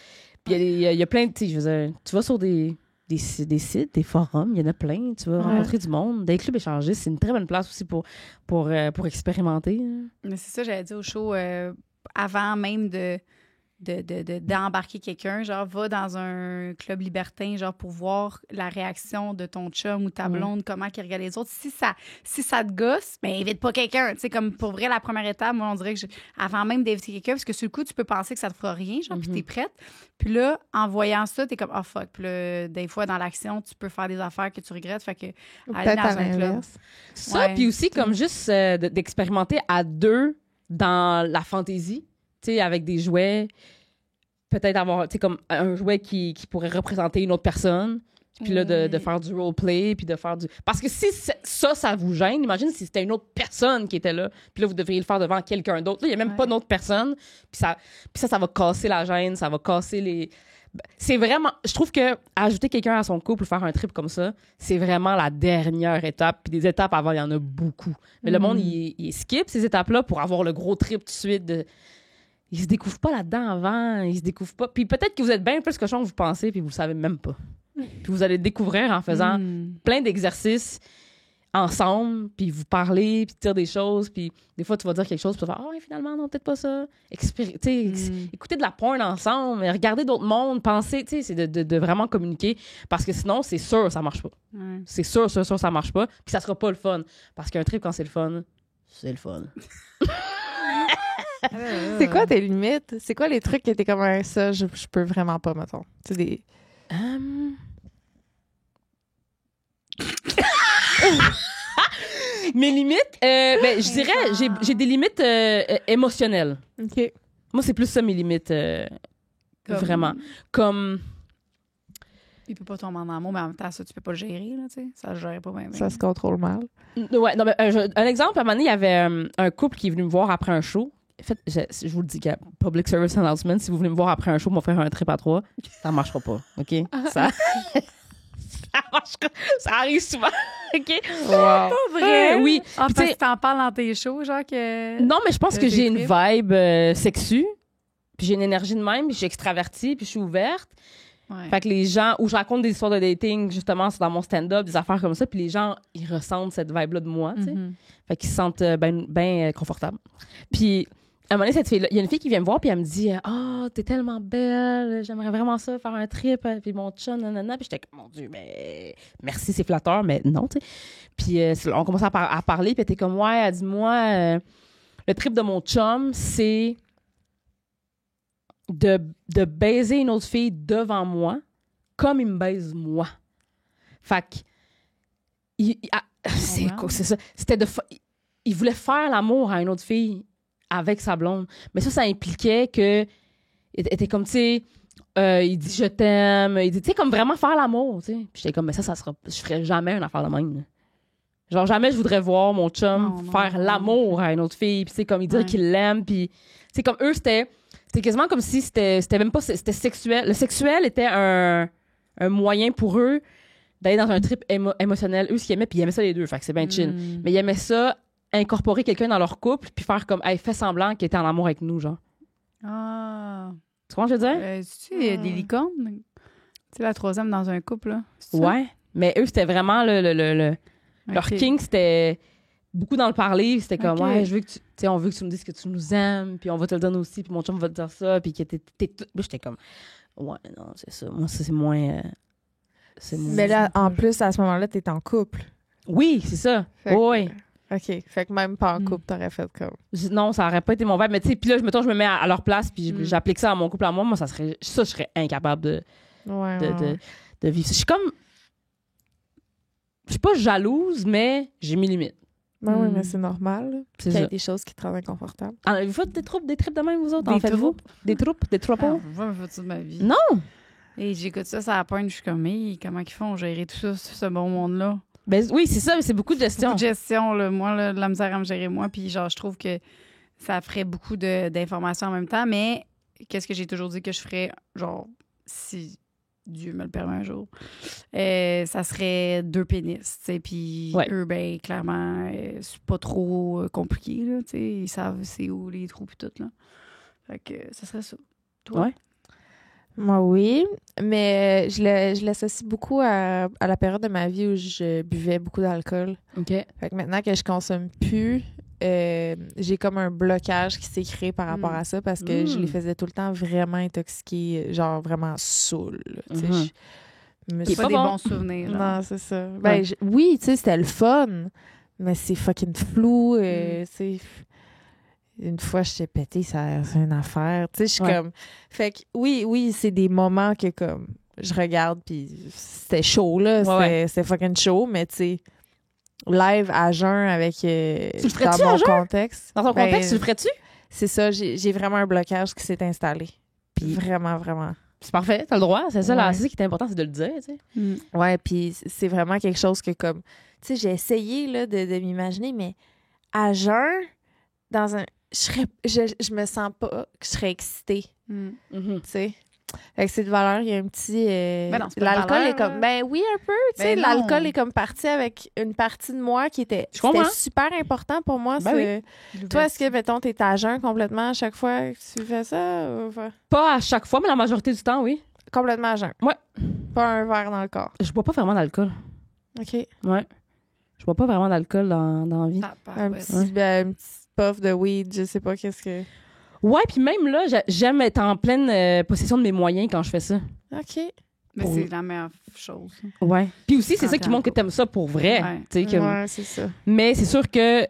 Puis il y a plein de... Tu vas sur des sites, des forums, il y en a plein. Tu vas rencontrer du monde. Des clubs échangistes, c'est une très bonne place aussi pour expérimenter. Mais c'est ça, j'allais dire au show, avant même d'embarquer quelqu'un, genre, va dans un club libertin, genre, pour voir la réaction de ton chum ou ta blonde, comment il regarde les autres. Si ça te gosse, ben, invite pas quelqu'un. Tu sais, comme pour vrai, la première étape, moi, on dirait que avant même d'inviter quelqu'un, parce que sur le coup, tu peux penser que ça te fera rien, genre, puis t'es prête. Puis là, en voyant ça, t'es comme, oh fuck. Puis là, des fois, dans l'action, tu peux faire des affaires que tu regrettes. Fait que, aller dans un club. Ça, puis aussi, comme juste d'expérimenter à deux dans la fantaisie. Tu sais, avec des jouets, peut-être avoir, tu sais, comme un jouet qui pourrait représenter une autre personne, puis là, de faire du roleplay, puis de faire du... Parce que si ça vous gêne, imagine si c'était une autre personne qui était là, puis là, vous devriez le faire devant quelqu'un d'autre. Là, il n'y a même pas d'autre personne, puis ça va casser la gêne, ça va casser les... C'est vraiment... Je trouve que ajouter quelqu'un à son couple ou faire un trip comme ça, c'est vraiment la dernière étape. Puis des étapes avant, il y en a beaucoup. Mais le monde, il skip ces étapes-là pour avoir le gros trip tout de suite. Ils se découvrent pas là-dedans avant. Ils se découvrent pas. Puis peut-être que vous êtes bien plus cochon que vous pensez, puis vous le savez même pas. Puis vous allez le découvrir en faisant plein d'exercices ensemble, puis vous parlez, puis dire des choses, puis des fois, tu vas dire quelque chose, puis tu vas faire « Ah, finalement, non, peut-être pas ça. » Écouter de la porn ensemble, regarder d'autres mondes, penser, tu sais, c'est de vraiment communiquer, parce que sinon, c'est sûr, ça marche pas. C'est sûr, ça marche pas, puis ça sera pas le fun. Parce qu'un trip, quand c'est le fun, c'est le fun. C'est quoi tes limites? C'est quoi les trucs qui étaient comme ça, je peux vraiment pas, mettons? Tu sais, des... Mes limites, je dirais, j'ai des limites émotionnelles. OK. Moi, c'est plus ça, mes limites, vraiment. Comme... Il peut pas tomber en amour, mais en même temps, ça, tu peux pas le gérer, là, tu sais. Ça se gère pas même. Ça se contrôle mal. Ouais, non, mais un exemple, à un moment donné, il y avait un couple qui est venu me voir après un show. En fait, je vous le dis, public service announcement, si vous voulez me voir après un show, m'offrir un trip à 3, ça marchera pas, OK? Ça marchera. Ça arrive souvent, OK? Wow. Pas vrai? Oui. Ah, Puis, parce que t'en parles dans tes shows, genre que... Non, mais je pense que tes j'ai une trips. vibe sexue, puis j'ai une énergie de même, puis je suis extravertie, puis je suis ouverte. Ouais. Fait que les gens, où je raconte des histoires de dating, justement, c'est dans mon stand-up, des affaires comme ça, puis les gens, ils ressentent cette vibe-là de moi, tu sais. Fait qu'ils se sentent bien confortables. Puis à un moment donné, cette fille-là, il y a une fille qui vient me voir, puis elle me dit « Ah, t'es tellement belle, j'aimerais vraiment ça, faire un trip, puis mon chum, nanana. » Puis j'étais comme « Mon Dieu, mais merci, c'est flatteur, mais non, tu sais. » Puis on commence à parler, puis elle était comme « Ouais, elle dit, moi, le trip de mon chum, c'est de baiser une autre fille devant moi, comme il me baise moi. » Fait que, c'est ça. C'était il voulait faire l'amour à une autre fille avec sa blonde. Mais ça impliquait que il était comme, tu sais, il dit je t'aime, il dit, tu sais, comme vraiment faire l'amour, tu sais. Puis j'étais comme, mais ça sera, je ferais jamais une affaire de même. Genre, jamais je voudrais voir mon chum faire l'amour à une autre fille, puis tu sais, comme il dirait qu'il l'aime, puis tu sais, comme eux, c'était quasiment comme si c'était même pas, c'était sexuel. Le sexuel était un moyen pour eux d'aller dans un trip émotionnel. Eux, ce qu'ils aimaient, puis ils aimaient ça les deux, fait que c'est bien chill. Mais ils aimaient ça, incorporer quelqu'un dans leur couple, puis faire comme, hey, fais semblant qu'il était en amour avec nous, genre. Ah. Tu comprends ce que je veux dire? Tu sais, des licornes? Tu sais, la troisième dans un couple, là. Ouais. Mais eux, c'était vraiment leur king, c'était beaucoup dans le parler. C'était comme, ouais, je veux que tu sais, on veut que tu nous dises que tu nous aimes, puis on va te le donner aussi, puis mon chum va te dire ça, puis que t'es j'étais comme, ouais, non, c'est ça. Moi, ça, c'est moins. Mais là, en plus, à ce moment-là, t'es en couple. Oui, c'est ça. Oui. OK. Fait que même pas en couple, t'aurais fait comme... Non, ça aurait pas été mon vibe. Mais tu sais, puis là, je me mets à leur place, puis j'applique ça à mon couple à moi. Moi, je serais incapable de vivre ça. Je suis comme... Je suis pas jalouse, mais j'ai mes limites. Oui, mais c'est normal. Il y a des choses qui te rendent inconfortable. Alors, vous faites des trips de même, vous autres? En faites-vous? Des troupes? Des troupeaux? Je me fais ça de ma vie. Non! Et j'écoute ça à la pointe, je suis comme, comment ils font gérer tout ça, ce bon monde-là? Ben oui, c'est ça, c'est beaucoup de gestion. Beaucoup de gestion, là. Moi, là, de la misère à me gérer moi. Puis, genre, je trouve que ça ferait beaucoup d'informations en même temps. Mais qu'est-ce que j'ai toujours dit que je ferais, genre, si Dieu me le permet un jour, ça serait 2 pénis, tu sais. Puis, eux, ben, clairement, c'est pas trop compliqué, là, tu sais. Ils savent c'est où les trous, puis tout, là. Fait que ça serait ça. Toi? Ouais. Moi, oui, mais je l'associe beaucoup à la période de ma vie où je buvais beaucoup d'alcool. OK. Fait que maintenant que je consomme plus, j'ai comme un blocage qui s'est créé par rapport à ça parce que je les faisais tout le temps vraiment intoxiqués, genre vraiment saoul. C'est pas des bons souvenirs. Non, c'est ça. Ben, oui, tu sais, c'était le fun, mais c'est fucking flou. C'est... Une fois, je t'ai pété, c'est une affaire. Tu sais, je suis comme... Fait que oui, c'est des moments que, comme, je regarde, puis c'était chaud, là. C'était fucking chaud, mais tu sais, live à jeun avec... tu le ferais-tu dans mon à contexte. Dans ton contexte, tu le ferais-tu? C'est ça, j'ai vraiment un blocage qui s'est installé. Puis vraiment, vraiment. C'est parfait, t'as le droit. C'est ça, là, c'est ça qui est important, c'est de le dire, tu sais. Ouais, puis c'est vraiment quelque chose que, comme... Tu sais, j'ai essayé, là, de m'imaginer, mais à jeun, dans un... Je me sens pas que je serais excitée. Tu sais. Avec cette valeur, il y a un petit... l'alcool est comme... Ben oui, un peu. Tu sais, l'alcool est comme parti avec une partie de moi qui était... C'était super important pour moi. Ben oui. Toi, est-ce que, mettons, t'es à jeun complètement à chaque fois que tu fais ça? Ou... Pas à chaque fois, mais la majorité du temps, oui. Complètement à jeun? Ouais. Pas un verre dans le corps? Je bois pas vraiment d'alcool. OK. Ouais. Je bois pas vraiment d'alcool dans la vie. Un petit puff de weed, je sais pas qu'est-ce que... Ouais, puis même là, j'aime être en pleine possession de mes moyens quand je fais ça. OK. Mais c'est la meilleure chose. Ouais. Puis aussi, c'est ça qui montre que t'aimes ça pour vrai. Ouais, c'est ça. Mais c'est sûr que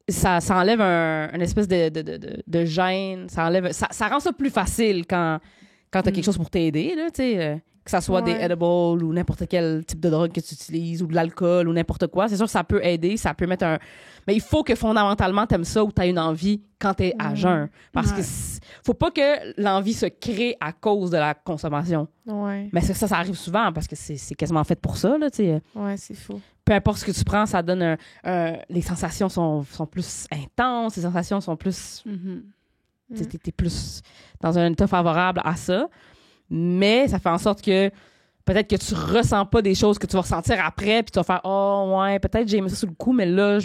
ça enlève une espèce de gêne. Ça rend ça plus facile quand t'as quelque chose pour t'aider, là, tu sais. Que ça soit des edibles ou n'importe quel type de drogue que tu utilises ou de l'alcool ou n'importe quoi. C'est sûr que ça peut aider, ça peut mettre Mais il faut que fondamentalement t'aimes ça ou t'as une envie quand t'es à jeun. Parce que faut pas que l'envie se crée à cause de la consommation. Ouais. Mais ça arrive souvent parce que c'est quasiment fait pour ça, là, tu sais. Ouais, c'est fou. Peu importe ce que tu prends, ça donne les sensations sont plus intenses, les sensations sont plus... T'es plus dans un état favorable à ça. Mais ça fait en sorte que peut-être que tu ressens pas des choses que tu vas ressentir après, puis tu vas faire « Oh, ouais, peut-être j'ai aimé ça sous le coup, mais là... »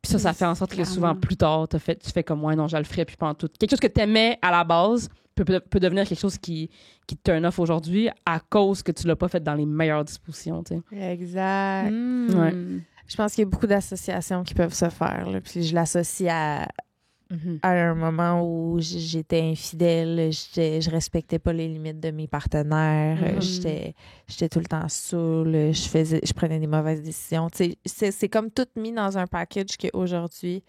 Puis ça fait en sorte que souvent, plus tard, tu fais comme « Ouais, non, je le ferais, puis pas en tout. » Quelque chose que tu aimais à la base peut devenir quelque chose qui te turn off aujourd'hui à cause que tu l'as pas fait dans les meilleures dispositions, tu sais. Exact. Ouais. Je pense qu'il y a beaucoup d'associations qui peuvent se faire, là, puis je l'associe à un moment où j'étais infidèle, je respectais pas les limites de mes partenaires, j'étais tout le temps saoule, je prenais des mauvaises décisions. C'est comme tout mis dans un package qu'aujourd'hui,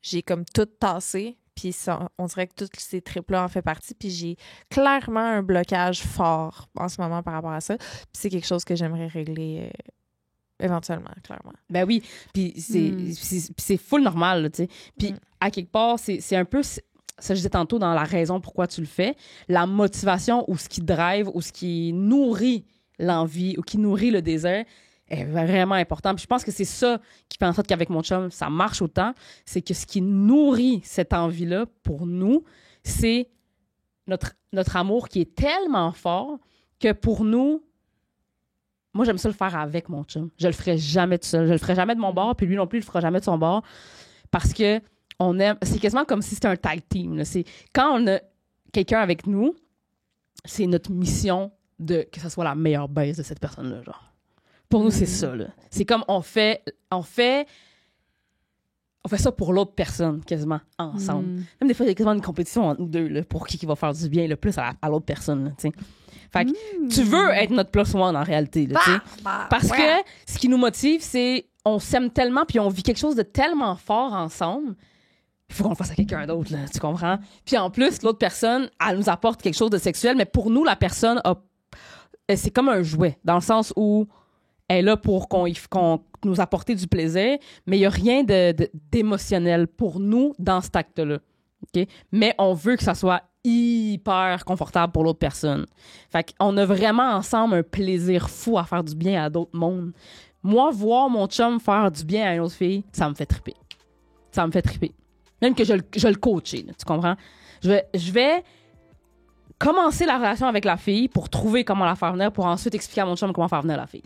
j'ai comme tout tassé. Puis on dirait que tous ces trips-là en fait partie. Puis j'ai clairement un blocage fort en ce moment par rapport à ça. Puis c'est quelque chose que j'aimerais régler éventuellement, clairement. Ben oui. Puis c'est full normal, tu sais. Puis à quelque part, c'est un peu... Ça, je disais tantôt dans la raison pourquoi tu le fais. La motivation ou ce qui drive ou ce qui nourrit l'envie ou qui nourrit le désir est vraiment important. Puis je pense que c'est ça qui fait en sorte qu'avec mon chum, ça marche autant. C'est que ce qui nourrit cette envie-là, pour nous, c'est notre amour qui est tellement fort que pour nous, moi, j'aime ça le faire avec mon chum. Je le ferai jamais tout seul. Je le ferai jamais de mon bord, puis lui non plus, il le fera jamais de son bord. Parce que on aime... C'est quasiment comme si c'était un tag team. Là. C'est, quand on a quelqu'un avec nous, c'est notre mission que ça soit la meilleure baisse de cette personne-là, genre. Pour nous, c'est ça, là. C'est comme on fait ça pour l'autre personne, quasiment, ensemble. Même des fois, il y a quasiment une compétition entre nous deux, là, pour qui va faire du bien le plus à l'autre personne, tu sais. Fait que tu veux être notre plus one, en réalité, là, tu sais. Parce que ce qui nous motive, c'est on s'aime tellement, puis on vit quelque chose de tellement fort ensemble, il faut qu'on le fasse à quelqu'un d'autre, là, tu comprends? Puis en plus, l'autre personne, elle nous apporte quelque chose de sexuel, mais pour nous, la personne c'est comme un jouet, dans le sens où elle est là pour qu'on nous apporte du plaisir, mais il n'y a rien d'émotionnel pour nous dans cet acte-là. Okay? Mais on veut que ça soit hyper confortable pour l'autre personne. Fait qu'on a vraiment ensemble un plaisir fou à faire du bien à d'autres mondes. Moi, voir mon chum faire du bien à une autre fille, ça me fait triper. Ça me fait triper. Même que je le coachais, tu comprends? Je vais commencer la relation avec la fille pour trouver comment la faire venir, pour ensuite expliquer à mon chum comment faire venir la fille.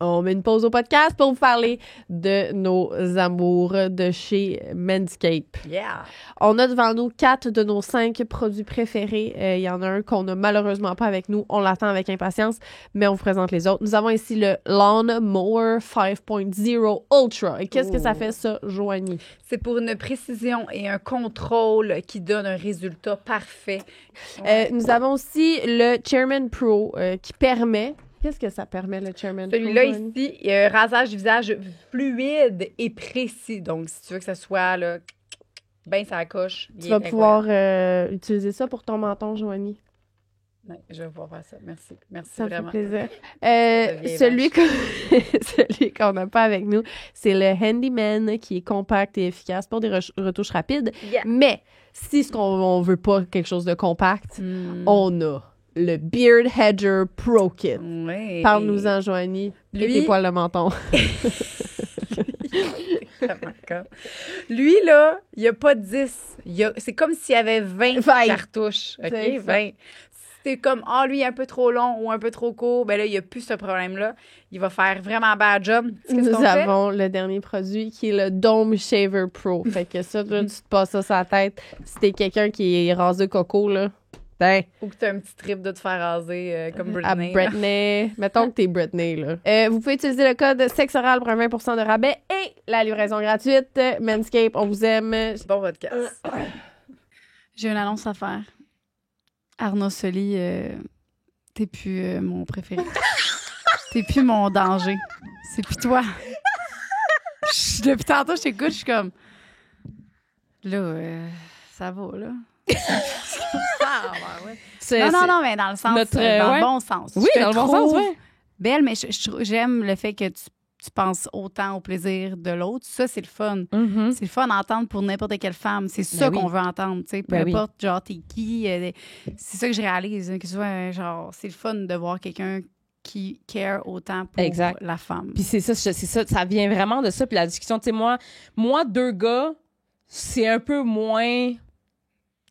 On met une pause au podcast pour vous parler de nos amours de chez Manscaped. Yeah! On a devant nous 4 de nos 5 produits préférés. Il y en a un qu'on n'a malheureusement pas avec nous. On l'attend avec impatience, mais on vous présente les autres. Nous avons ici le Lawn Mower 5.0 Ultra. Et qu'est-ce que ça fait, ça, Joanie? C'est pour une précision et un contrôle qui donne un résultat parfait. Nous avons aussi le Chairman Pro qui permet... Qu'est-ce que ça permet, le Chairman Pro? Celui-là, ici, il y a un rasage du visage fluide et précis. Donc, si tu veux que ça soit là, bien ça coche. Tu vas pouvoir utiliser ça pour ton menton, Joanie. Oui, je vais pouvoir faire ça. Merci. Merci ça vraiment. Ça fait plaisir. Celui qu'on n'a pas avec nous, c'est le Handyman qui est compact et efficace pour des retouches rapides. Yeah. Mais si on veut pas quelque chose de compact, on a le Beard Hedger Pro Kit. Oui. Parle-nous-en, Joanie. Lui, tes poils de menton. Lui, là, il n'y a pas 10. C'est comme s'il y avait 20 cartouches. OK? 20. C'est comme, lui, il est un peu trop long ou un peu trop court. Ben là, il n'y a plus ce problème-là. Il va faire vraiment bad job. Nous avons le dernier produit qui est le Dome Shaver Pro. Fait que ça, là, tu te passes ça sur la tête. Si t'es quelqu'un qui est rasé coco, là, ou que tu as un petit trip de te faire raser comme Britney. À Britney. Mettons que t'es Britney, là. Vous pouvez utiliser le code SEXORAL pour un 20% de rabais et la livraison gratuite. Manscaped, on vous aime. Bon podcast. J'ai une annonce à faire. Arnaud Soli, t'es plus mon préféré. T'es plus mon danger. C'est plus toi. Depuis tantôt, je t'écoute, je suis comme... Là, ça va, là. Non, mais dans le sens, dans le bon sens. Oui, dans le bon sens, oui. Belle, mais j'aime le fait que tu penses autant au plaisir de l'autre. Ça, c'est le fun. Mm-hmm. C'est le fun d'entendre pour n'importe quelle femme. C'est ça qu'on veut entendre, tu sais. Peu importe, genre, t'es qui. C'est ça que je réalise. Que tu vois, genre, c'est le fun de voir quelqu'un qui care autant pour la femme. Puis c'est ça, ça vient vraiment de ça. Puis la discussion, tu sais, moi, 2 gars, c'est un peu moins...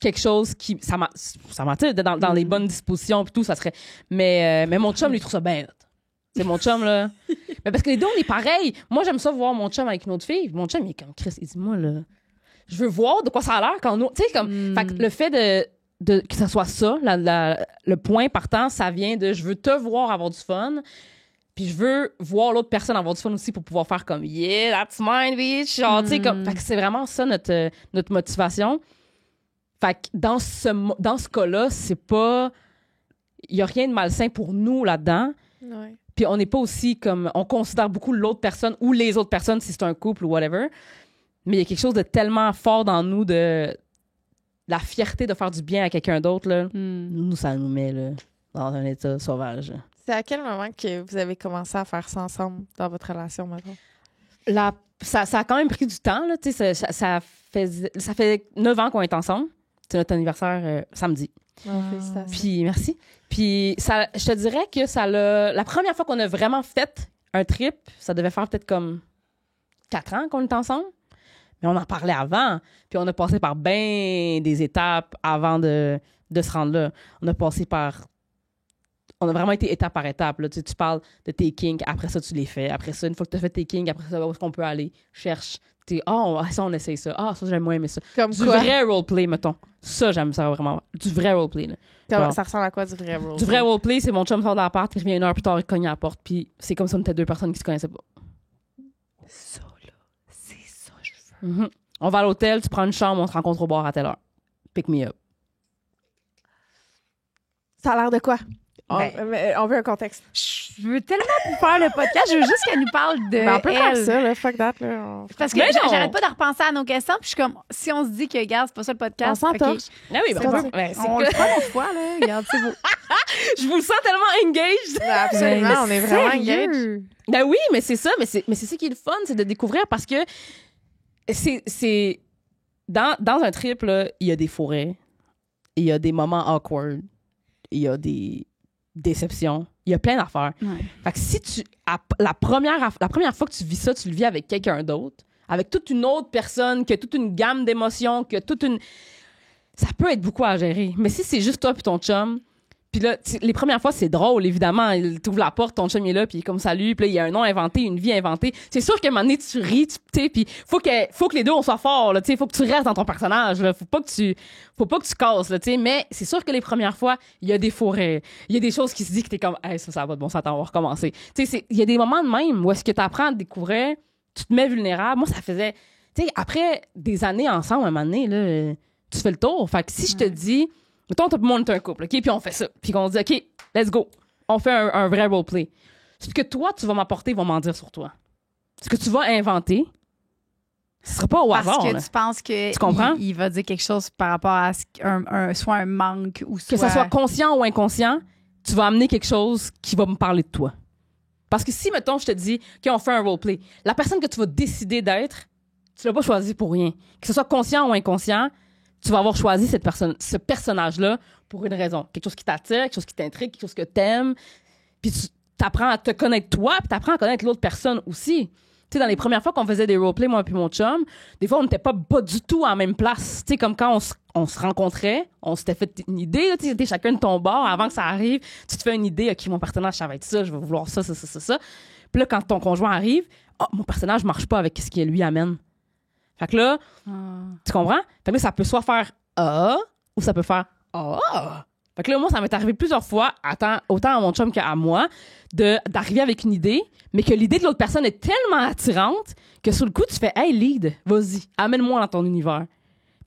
quelque chose qui... Ça m'attire dans les bonnes dispositions puis tout, ça serait... Mais mon chum, lui, trouve ça bien hot. C'est mon chum, là. Mais parce que les deux, on est pareil. Moi, j'aime ça voir mon chum avec une autre fille. Mon chum, il est comme Chris. Il dit, moi, là, je veux voir de quoi ça a l'air quand nous... Tu sais, comme... Fait que le fait que ça soit ça, le point partant, ça vient de je veux te voir avoir du fun, puis je veux voir l'autre personne avoir du fun aussi pour pouvoir faire comme yeah, that's mine, bitch. Genre, tu sais, comme. Fait que c'est vraiment ça notre motivation. Fait que dans ce cas-là, c'est pas. Il y a rien de malsain pour nous là-dedans. Ouais. Puis on n'est pas aussi comme. On considère beaucoup l'autre personne ou les autres personnes si c'est un couple ou whatever. Mais il y a quelque chose de tellement fort dans nous de la fierté de faire du bien à quelqu'un d'autre, là. Nous, ça nous met là, dans un état sauvage. C'est à quel moment que vous avez commencé à faire ça ensemble dans votre relation, maintenant? Ça a quand même pris du temps, là. Tu sais, ça fait 9 ans qu'on est ensemble. C'est notre anniversaire samedi. Félicitations. Puis, merci. Puis, je te dirais que la première fois qu'on a vraiment fait un trip, ça devait faire peut-être comme 4 ans qu'on est ensemble. Mais on en parlait avant. Puis on a passé par bien des étapes avant de se rendre là. On a vraiment été étape par étape. Là. Tu parles de tes kinks, après ça, tu les fais. Après ça, une fois que tu as fait tes kinks, après ça, où est-ce qu'on peut aller? Cherche. Ça, on essaye ça. Ça, j'aime moins aimer ça. Comme du quoi? vrai roleplay, mettons. Ça, j'aime ça vraiment. Du vrai roleplay. Ça ressemble à quoi, du vrai roleplay? Du vrai roleplay, c'est mon chum sort de l'appart, il revient 1 heure plus tard, il cogne à la porte, puis c'est comme si on était 2 personnes qui se connaissaient pas. Ça, là, c'est ça, je veux. Mm-hmm. On va à l'hôtel, tu prends une chambre, on se rencontre au bar à telle heure. Pick me up. Ça a l'air de quoi? Ben, on veut un contexte. Je veux tellement plus faire le podcast, je veux juste qu'elle nous parle de On peut faire elle. ça, là, fuck that. Là. Parce que j'arrête pas de repenser à nos questions, puis je suis comme, si on se dit que, regarde, c'est pas ça le podcast. On s'entorche. Ah oui, on le fera une fois, là. Regarde, c'est beau. Je vous sens tellement engaged. Absolument, on est vraiment engaged. Ben oui, mais c'est ça, mais c'est ça qui est le fun, c'est de découvrir parce que c'est dans un trip, là, il y a des forêts, il y a des moments awkward, il y a des déceptions, il y a plein d'affaires. Ouais. Fait que si la première fois que tu vis ça, tu le vis avec quelqu'un d'autre, avec toute une autre personne, qui a toute une gamme d'émotions, ça peut être beaucoup à gérer. Mais si c'est juste toi puis ton chum, puis là, les premières fois, c'est drôle, évidemment. Il t'ouvre la porte, ton chum est là, puis il est comme salut, puis là, il y a un nom inventé, une vie inventée. C'est sûr qu'à un moment donné, tu ris, tu sais, puis faut que les deux, on soit forts, là, tu sais, faut que tu restes dans ton personnage, là. Faut pas que tu casses, là, tu sais. Mais c'est sûr que les premières fois, il y a des forêts. Il y a des choses qui se disent que t'es comme, hey, ça va de bon sens, attends, on va recommencer. Tu sais, il y a des moments de même où est-ce que t'apprends à te découvrir, tu te mets vulnérable. Moi, ça faisait, tu sais, après des années ensemble, à un moment donné, là, tu fais le tour. Fait que si je te dis, mettons, tout le monde est un couple, OK? Puis on fait ça. Puis qu'on dit, OK, let's go. On fait un vrai roleplay. Ce que toi, tu vas m'apporter, vont m'en dire sur toi. Ce que tu vas inventer, ce sera pas au hasard. Parce que là. tu penses que Tu comprends? il va dire quelque chose par rapport à soit un manque ou soit... Que ça soit conscient ou inconscient, tu vas amener quelque chose qui va me parler de toi. Parce que si, mettons, je te dis, OK, on fait un roleplay, la personne que tu vas décider d'être, tu l'as pas choisi pour rien. Que ce soit conscient ou inconscient, tu vas avoir choisi ce personnage-là pour une raison. Quelque chose qui t'attire, quelque chose qui t'intrigue, quelque chose que t'aimes. Puis tu t'apprends à te connaître toi, puis t'apprends à connaître l'autre personne aussi. Tu sais, dans les premières fois qu'on faisait des roleplays, moi puis mon chum, des fois, on n'était pas du tout à la même place. Tu sais, comme quand on se rencontrait, on s'était fait une idée, tu sais, chacun de ton bord, avant que ça arrive, tu te fais une idée, OK, mon personnage, ça va être ça, je vais vouloir ça. Puis là, quand ton conjoint arrive, mon personnage marche pas avec ce qu'il lui amène. Fait que là, tu comprends? Fait que là, ça peut soit faire ou ça peut faire Fait que là, moi, ça m'est arrivé plusieurs fois, autant à mon chum qu'à moi, d'arriver avec une idée, mais que l'idée de l'autre personne est tellement attirante que sur le coup, tu fais hey, lead, vas-y, amène-moi dans ton univers.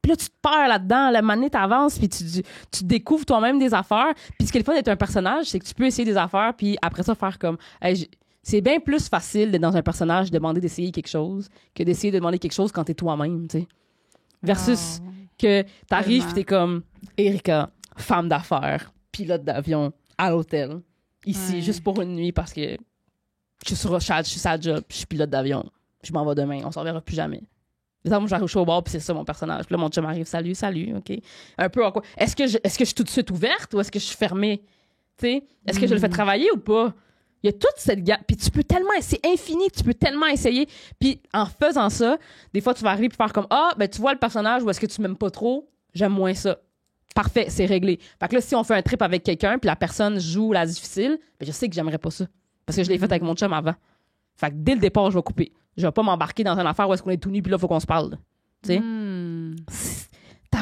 Puis là, tu te perds là-dedans, la manette t'avances, puis tu découvres toi-même des affaires. Puis ce qui est le fun d'être un personnage, c'est que tu peux essayer des affaires, puis après ça, faire comme hey, c'est bien plus facile d'être dans un personnage, demander d'essayer quelque chose, que d'essayer de demander quelque chose quand t'es toi-même, tu sais. Versus que t'arrives pis t'es comme Erika, femme d'affaires, pilote d'avion, à l'hôtel, ici, juste pour une nuit parce que je suis sa job, je suis pilote d'avion, je m'en vais demain, on s'en verra plus jamais. Moi, j'arrive au bar puis c'est ça mon personnage. Puis là, mon chum arrive, salut, OK. Un peu à quoi? Est-ce que je suis tout de suite ouverte ou est-ce que je suis fermée? Tu sais, est-ce que je le fais travailler ou pas? Il y a toute cette gamme. Puis tu peux tellement... C'est infini, tu peux tellement essayer. Puis en faisant ça, des fois, tu vas arriver et faire comme ben tu vois le personnage ou est-ce que tu m'aimes pas trop? J'aime moins ça. Parfait, c'est réglé. Fait que là, si on fait un trip avec quelqu'un puis la personne joue la difficile, ben je sais que j'aimerais pas ça. Parce que je l'ai fait avec mon chum avant. Fait que dès le départ, je vais couper. Je vais pas m'embarquer dans une affaire où est-ce qu'on est tout nu puis là, il faut qu'on se parle. Tu sais?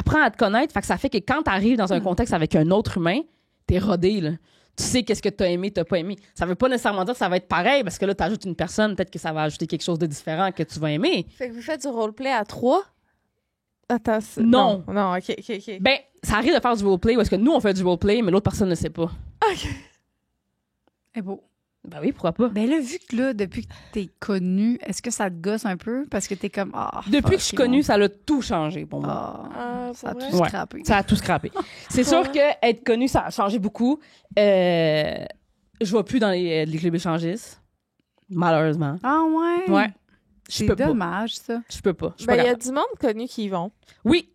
t'apprends à te connaître. Fait que ça fait que quand t'arrives dans un contexte avec un autre humain, t'es rodé, là. Tu sais qu'est-ce que t'as aimé, t'as pas aimé. Ça veut pas nécessairement dire que ça va être pareil, parce que là, t'ajoutes une personne, peut-être que ça va ajouter quelque chose de différent que tu vas aimer. Fait que vous faites du roleplay à 3? Attends, non. Non, OK. Ben, ça arrive de faire du roleplay, parce que nous, on fait du roleplay, mais l'autre personne ne sait pas. OK. C'est beau. Ben oui, pourquoi pas? Ben là, vu que là, depuis que t'es connue, est-ce que ça te gosse un peu? Parce que t'es comme, depuis que je suis connue, ça a tout changé pour moi. Ça a tout scrappé. Ça a tout scrappé. C'est sûr que être connue, ça a changé beaucoup. Je vois plus dans les clubs échangistes. Malheureusement. Ah ouais? Ouais. C'est dommage, ça. Je peux pas. Ben, il y a du monde connu qui y vont. Oui.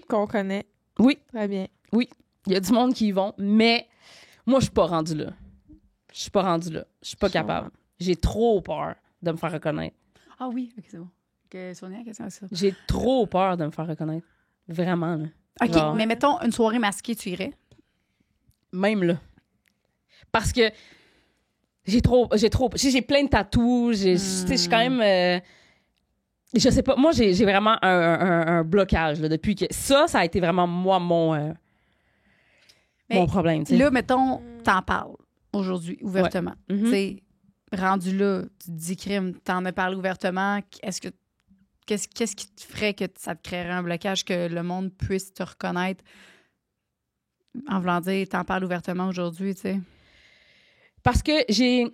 Qu'on connaît. Oui. Très bien. Oui. Il y a du monde qui y vont, mais moi, je suis pas rendue là. Je suis pas capable. J'ai trop peur de me faire reconnaître. Ah oui, OK, c'est bon. Sonia, qu'est-ce que c'est ça? J'ai trop peur de me faire reconnaître. Vraiment, là. OK, genre, mais mettons, une soirée masquée, tu irais? Même là. Parce que j'ai plein de tatous. Je suis quand même... je sais pas. Moi, j'ai vraiment un blocage, là, depuis que... Ça a été vraiment, moi, mon problème, tu sais. Là, mettons, t'en parles aujourd'hui, ouvertement. Ouais. Tu sais, rendu là, tu te dis crime, t'en as parlé ouvertement. Qu'est-ce qui te ferait que ça te créerait un blocage, que le monde puisse te reconnaître en voulant dire, t'en parles ouvertement aujourd'hui, tu sais? Parce que j'ai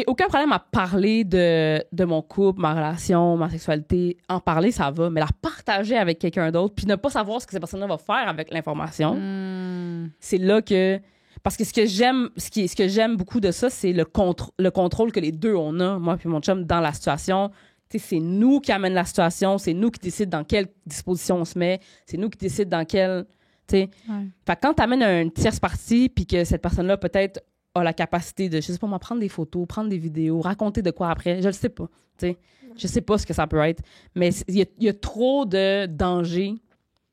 aucun problème à parler de mon couple, ma relation, ma sexualité. En parler, ça va, mais la partager avec quelqu'un d'autre, puis ne pas savoir ce que cette personne-là va faire avec l'information, c'est là que... Parce que ce que j'aime beaucoup de ça, c'est le contrôle que les deux on a, moi puis mon chum, dans la situation. Tu sais, c'est nous qui amène la situation, c'est nous qui décide dans quelle disposition on se met, c'est nous qui décide dans quelle... Tu sais. Ouais. Fait que quand t'amènes une tierce partie, puis que cette personne-là peut-être a la capacité de, je sais pas moi, prendre des photos, prendre des vidéos, raconter de quoi après, je le sais pas. Tu sais. Je sais pas ce que ça peut être. Mais il y a trop de dangers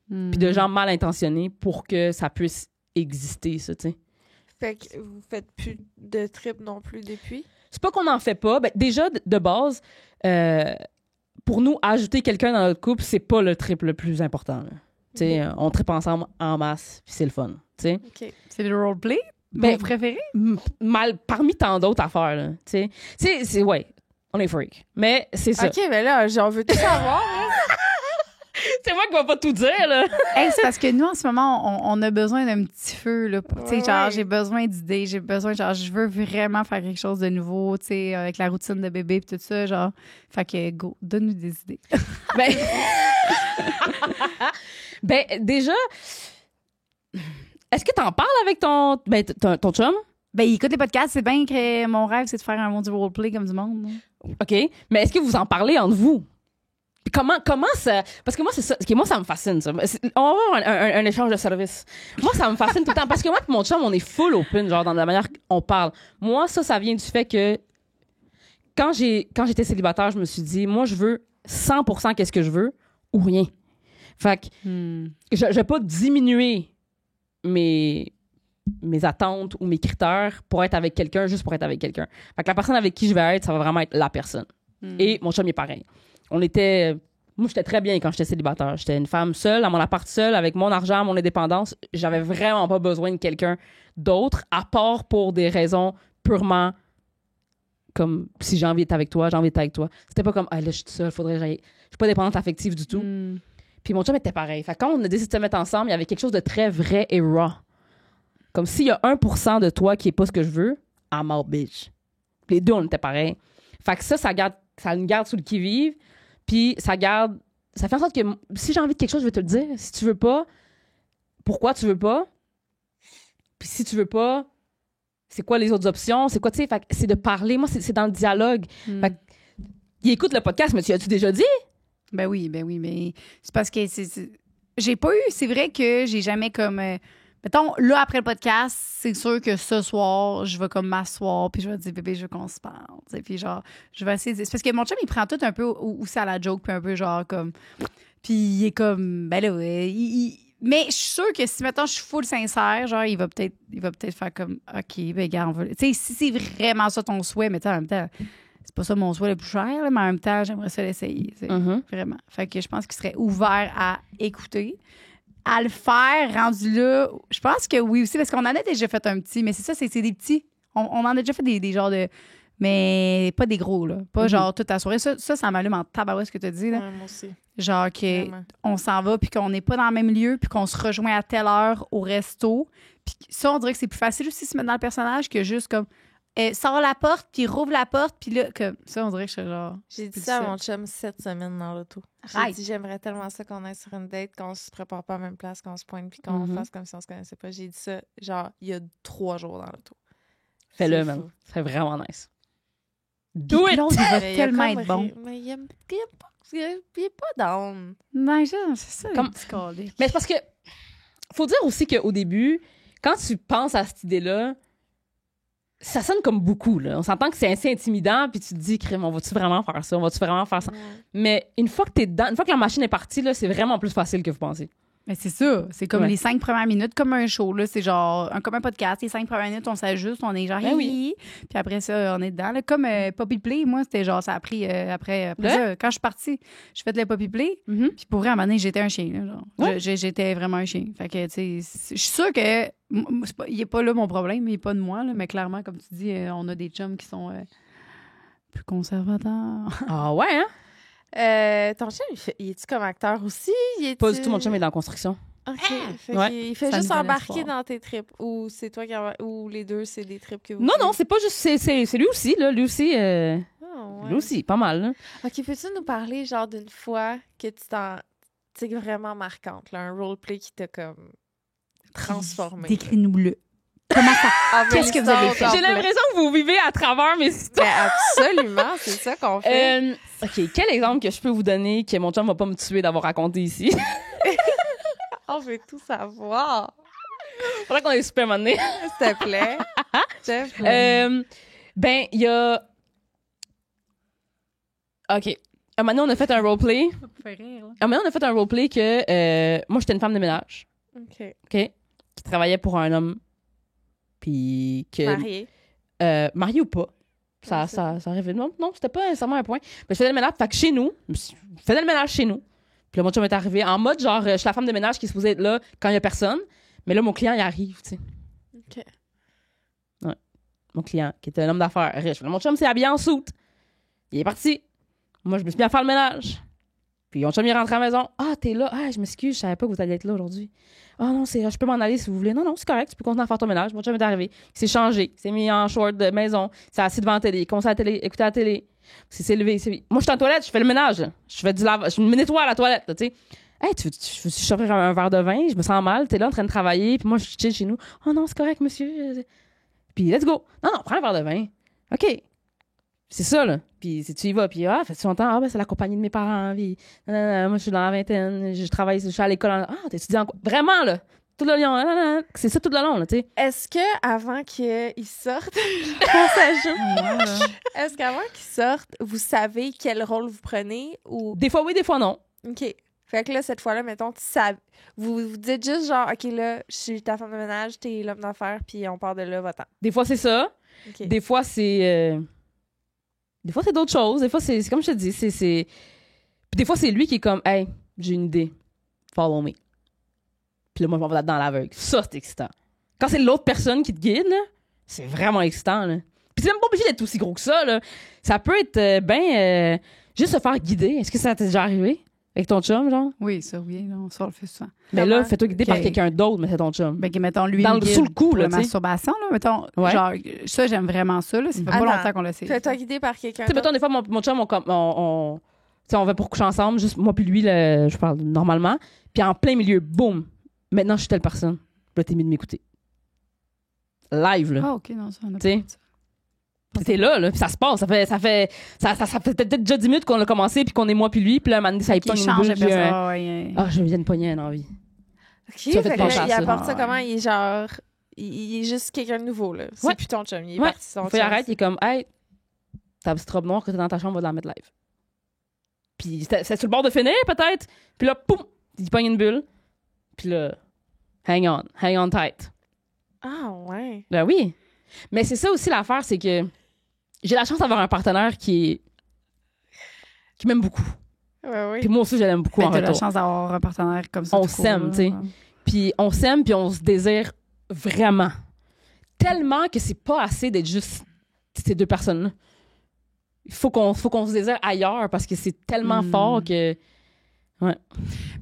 puis de gens mal intentionnés pour que ça puisse exister, ça, tu sais. Fait que vous faites plus de trip non plus depuis? C'est pas qu'on n'en fait pas. Ben, déjà, de base, pour nous, ajouter quelqu'un dans notre couple, c'est pas le trip le plus important. Tu sais, on tripe ensemble en masse, puis c'est le fun. Tu sais. OK. C'est le roleplay? Ben, Mon préféré? Parmi tant d'autres affaires, là. Tu sais, c'est ouais, on est freak. Mais c'est ça. OK, mais là, j'en veux tout savoir. C'est moi qui va pas tout dire, là. Hey, c'est parce que nous, en ce moment, on a besoin d'un petit feu, là. Tu sais, genre, Ouais. j'ai besoin d'idées, j'ai besoin, genre, je veux vraiment faire quelque chose de nouveau, tu sais, avec la routine de bébé et tout ça, genre. Fait que, go, donne-nous des idées. Ben, ben déjà, est-ce que t'en parles avec ton chum? Ben, écoute les podcasts, c'est bien que mon rêve, c'est de faire un monde du roleplay comme du monde. Là. OK. Mais est-ce que vous en parlez entre vous? Puis comment ça... Parce que moi, c'est ça. Moi, ça me fascine, ça. On va avoir un échange de services. Moi, ça me fascine tout le temps. Parce que moi et mon chum, on est full open, genre, dans la manière qu'on parle. Moi, ça vient du fait que quand j'étais célibataire, je me suis dit, moi, je veux 100% qu'est-ce que je veux ou rien. Fait que je vais pas diminuer mes attentes ou mes critères pour être avec quelqu'un, juste pour être avec quelqu'un. Fait que la personne avec qui je vais être, ça va vraiment être la personne. Et mon chum, il est pareil. Moi, j'étais très bien quand j'étais célibataire. J'étais une femme seule, à mon appart seule, avec mon argent, mon indépendance. J'avais vraiment pas besoin de quelqu'un d'autre, à part pour des raisons purement comme si j'ai envie d'être avec toi, j'ai envie d'être avec toi. C'était pas comme, ah là, je suis seule, faudrait que j'aille. Je suis pas dépendante affective du tout. Puis mon chum était pareil. Fait que quand on a décidé de se mettre ensemble, il y avait quelque chose de très vrai et raw. Comme s'il y a 1% de toi qui est pas ce que je veux, I'm out, bitch. Les deux, on était pareil. Fait que ça nous garde sous le qui-vive. Puis ça fait en sorte que si j'ai envie de quelque chose, je vais te le dire. Si tu veux pas, pourquoi tu veux pas? Puis si tu veux pas, c'est quoi les autres options? C'est quoi, tu sais? Fait que c'est de parler. Moi, c'est dans le dialogue. Fait que, il écoute le podcast, mais tu as-tu déjà dit? Ben oui, mais c'est parce que j'ai pas eu... C'est vrai que j'ai jamais comme... mettons, là, après le podcast, c'est sûr que ce soir, je vais comme m'asseoir, puis je vais dire, bébé, je veux qu'on se parle. T'sais, puis genre, je vais essayer de... C'est parce que mon chum, il prend tout un peu aussi à la joke, puis un peu genre comme... Puis il est comme... Ben là, mais je suis sûre que si, mettons, je suis full sincère, genre, il va peut-être faire comme, OK, ben gars, on va... Tu sais, si c'est vraiment ça ton souhait, mais en même temps, c'est pas ça mon souhait le plus cher, là, mais en même temps, j'aimerais ça l'essayer. Vraiment. Fait que je pense qu'il serait ouvert à écouter. À le faire, rendu là, je pense que oui aussi, parce qu'on en a déjà fait un petit, mais c'est ça, c'est des petits. On en a déjà fait des genres de. Mais pas des gros, là. Pas genre tout à sourire. Ça m'allume en tabarouette ce que tu as dit, là. Ouais, moi aussi. Genre qu'on s'en va, puis qu'on n'est pas dans le même lieu, puis qu'on se rejoint à telle heure au resto. Puis ça, on dirait que c'est plus facile aussi de se mettre dans le personnage que juste comme. Sors la porte, puis rouvre la porte, puis là, comme ça, on dirait que je suis genre. J'ai dit ça à mon chum 7 semaines dans l'auto. J'ai dit, j'aimerais tellement ça qu'on aille sur une date, qu'on se prépare pas à la même place, qu'on se pointe, puis qu'on fasse comme si on se connaissait pas. J'ai dit ça, genre, il y a 3 jours dans l'auto. Fais-le, même. Ça serait vraiment nice. Do it! Il va tellement être bon. Mais il est pas down. Non, c'est ça. Mais c'est parce que, faut dire aussi qu'au début, quand tu penses à cette idée-là, ça sonne comme beaucoup, là. On s'entend que c'est assez intimidant, puis tu te dis, crème, on va-tu vraiment faire ça? On va-tu vraiment faire ça? Ouais. Mais une fois que t'es dedans, une fois que la machine est partie, là, c'est vraiment plus facile que vous pensez. Mais c'est ça. C'est comme les 5 premières minutes, comme un show, là. C'est genre, comme un podcast. Les 5 premières minutes, on s'ajuste, on est genre, oui. Puis après ça, on est dedans. Là. Comme Poppy Play, moi, c'était genre, ça a pris après ça. Quand je suis partie, j'ai fait le Poppy Play. Puis pour vrai, à un moment donné, j'étais un chien, là, genre. J'étais vraiment un chien. Fait que, tu sais, je suis sûre que il est pas là mon problème, il est pas de moi, là, mais clairement, comme tu dis, on a des chums qui sont plus conservateurs. Ah ouais, hein? Ton chum, il est-tu comme acteur aussi? Pas du tout, mon chum est dans la construction. OK. Il fait juste embarquer dans tes trips. Ou c'est toi qui ou les deux, c'est des trips que vous Non, c'est pas juste... C'est lui aussi, là. Lui aussi, lui aussi, pas mal, là. OK, peux-tu nous parler, genre, d'une fois que tu sais, vraiment marquante, là, un roleplay qui t'a, comme, transformé? Décris-nous-le. Comment ça? Qu'est-ce que vous avez fait? J'ai l'impression que vous vivez à travers mes histoires. Absolument, c'est ça qu'on fait. OK, quel exemple que je peux vous donner que mon chum va pas me tuer d'avoir raconté ici? On veut tout savoir. Faudrait qu'on ait super mané. S'il te plaît. Ben, il y a... OK. Un moment donné, on a fait un roleplay. Un moment donné, on a fait un roleplay que... moi, j'étais une femme de ménage. OK. Qui travaillait pour un homme. Puis que... Marié. Marié ou pas. Ça arrivait. Non, c'était pas nécessairement un point. Mais je faisais le ménage. Fait que chez nous, je faisais le ménage chez nous. Puis là, mon chum est arrivé en mode genre, je suis la femme de ménage qui est supposée être là quand il y a personne. Mais là, mon client, il arrive, tu sais. OK. Ouais. Mon client, qui était un homme d'affaires riche. Mon chum s'est habillé en soute. Il est parti. Moi, je me suis mis à faire le ménage. Puis mon chum, il est rentré à la maison. Ah, t'es là. Ah, je m'excuse, je savais pas que vous alliez être là aujourd'hui. Ah non, je peux m'en aller si vous voulez. Non, c'est correct, tu peux continuer à faire ton ménage. Mon chum est arrivé. Il s'est changé. Il s'est mis en short de maison. Il s'est assis devant la télé. Il commence à écouter la télé. Il s'est levé. Moi, je suis en toilette, je fais le ménage. Je fais du lavage. Je me nettoie à la toilette, tu sais. Hey, tu veux s'offrir un verre de vin? Je me sens mal. T'es là en train de travailler. Puis moi, je chill chez nous. Oh non, c'est correct, monsieur. Puis let's go. Non, prends un verre de vin. OK. C'est ça, là. Puis si tu y vas, puis fait-tu longtemps? Ah, ben, c'est la compagnie de mes parents. Puis, moi, je suis dans la vingtaine. Je travaille, je suis à l'école. Ah, t'étudies en quoi? Vraiment, là. Tout le long. C'est ça tout le long, là, tu sais. Est-ce que avant qu'ils sortent, est-ce qu'avant qu'ils sortent, vous savez quel rôle vous prenez? Ou... Des fois oui, des fois non. OK. Fait que là, cette fois-là, mettons, vous dites juste genre, OK, là, je suis ta femme de ménage, t'es l'homme d'affaires, puis on part de là, va-t'en. Des fois, c'est ça. Okay. Des fois, c'est... Des fois, c'est d'autres choses. Des fois, c'est comme je te dis, c'est... Puis des fois, c'est lui qui est comme, hey, j'ai une idée. Follow me. Puis là, moi, je m'en vais là-dedans à l'aveugle. Ça, c'est excitant. Quand c'est l'autre personne qui te guide, là, c'est vraiment excitant, là. Puis c'est même pas obligé d'être aussi gros que ça, là. Ça peut être juste se faire guider. Est-ce que ça t'est déjà arrivé? Avec ton chum, genre? Oui, ça, oui. Là, on le fait souvent. Mais là, fais-toi guider par quelqu'un d'autre, mais c'est ton chum. Ben, mettons, lui, sous le coup, là, la masturbation, là, mettons. Ouais. Genre, ça, j'aime vraiment ça, là. Ça fait pas longtemps qu'on l'a fait. Fais-toi guider par quelqu'un d'autre. Tu sais, mettons, des fois, mon chum, on va pour coucher ensemble, juste moi puis lui, je parle normalement. Puis en plein milieu, boum! Maintenant, je suis telle personne. Là, t'es mis de m'écouter. Live, là. Ah, OK, non, ça, on a pas. T'es là, puis ça se passe. Ça fait peut-être déjà 10 minutes qu'on a commencé, puis qu'on est moi puis lui, puis là, maintenant, ça y pogne une boule. Je viens de pogner une envie. OK, fait que il apporte ça comment? Il est genre... Il est juste quelqu'un de nouveau, là. C'est plus ton chum. Il est parti son chum. Il arrête, il est comme, hey, ta petite robe noire que t'es dans ta chambre, on va la mettre live. Puis c'est sur le bord de finir, peut-être. Puis là, poum, il pogne une bulle. Puis là, hang on tight. Ah, ouais. Ben oui. Mais c'est ça aussi l'affaire, c'est que j'ai la chance d'avoir un partenaire qui m'aime beaucoup. Ouais. Puis moi aussi, je l'aime beaucoup en retour. T'as la chance d'avoir un partenaire comme ça. On s'aime, tu sais. Puis on s'aime, puis on se désire vraiment. Tellement que c'est pas assez d'être juste ces deux personnes-là. Il faut qu'on se désire ailleurs parce que c'est tellement fort que... Ouais.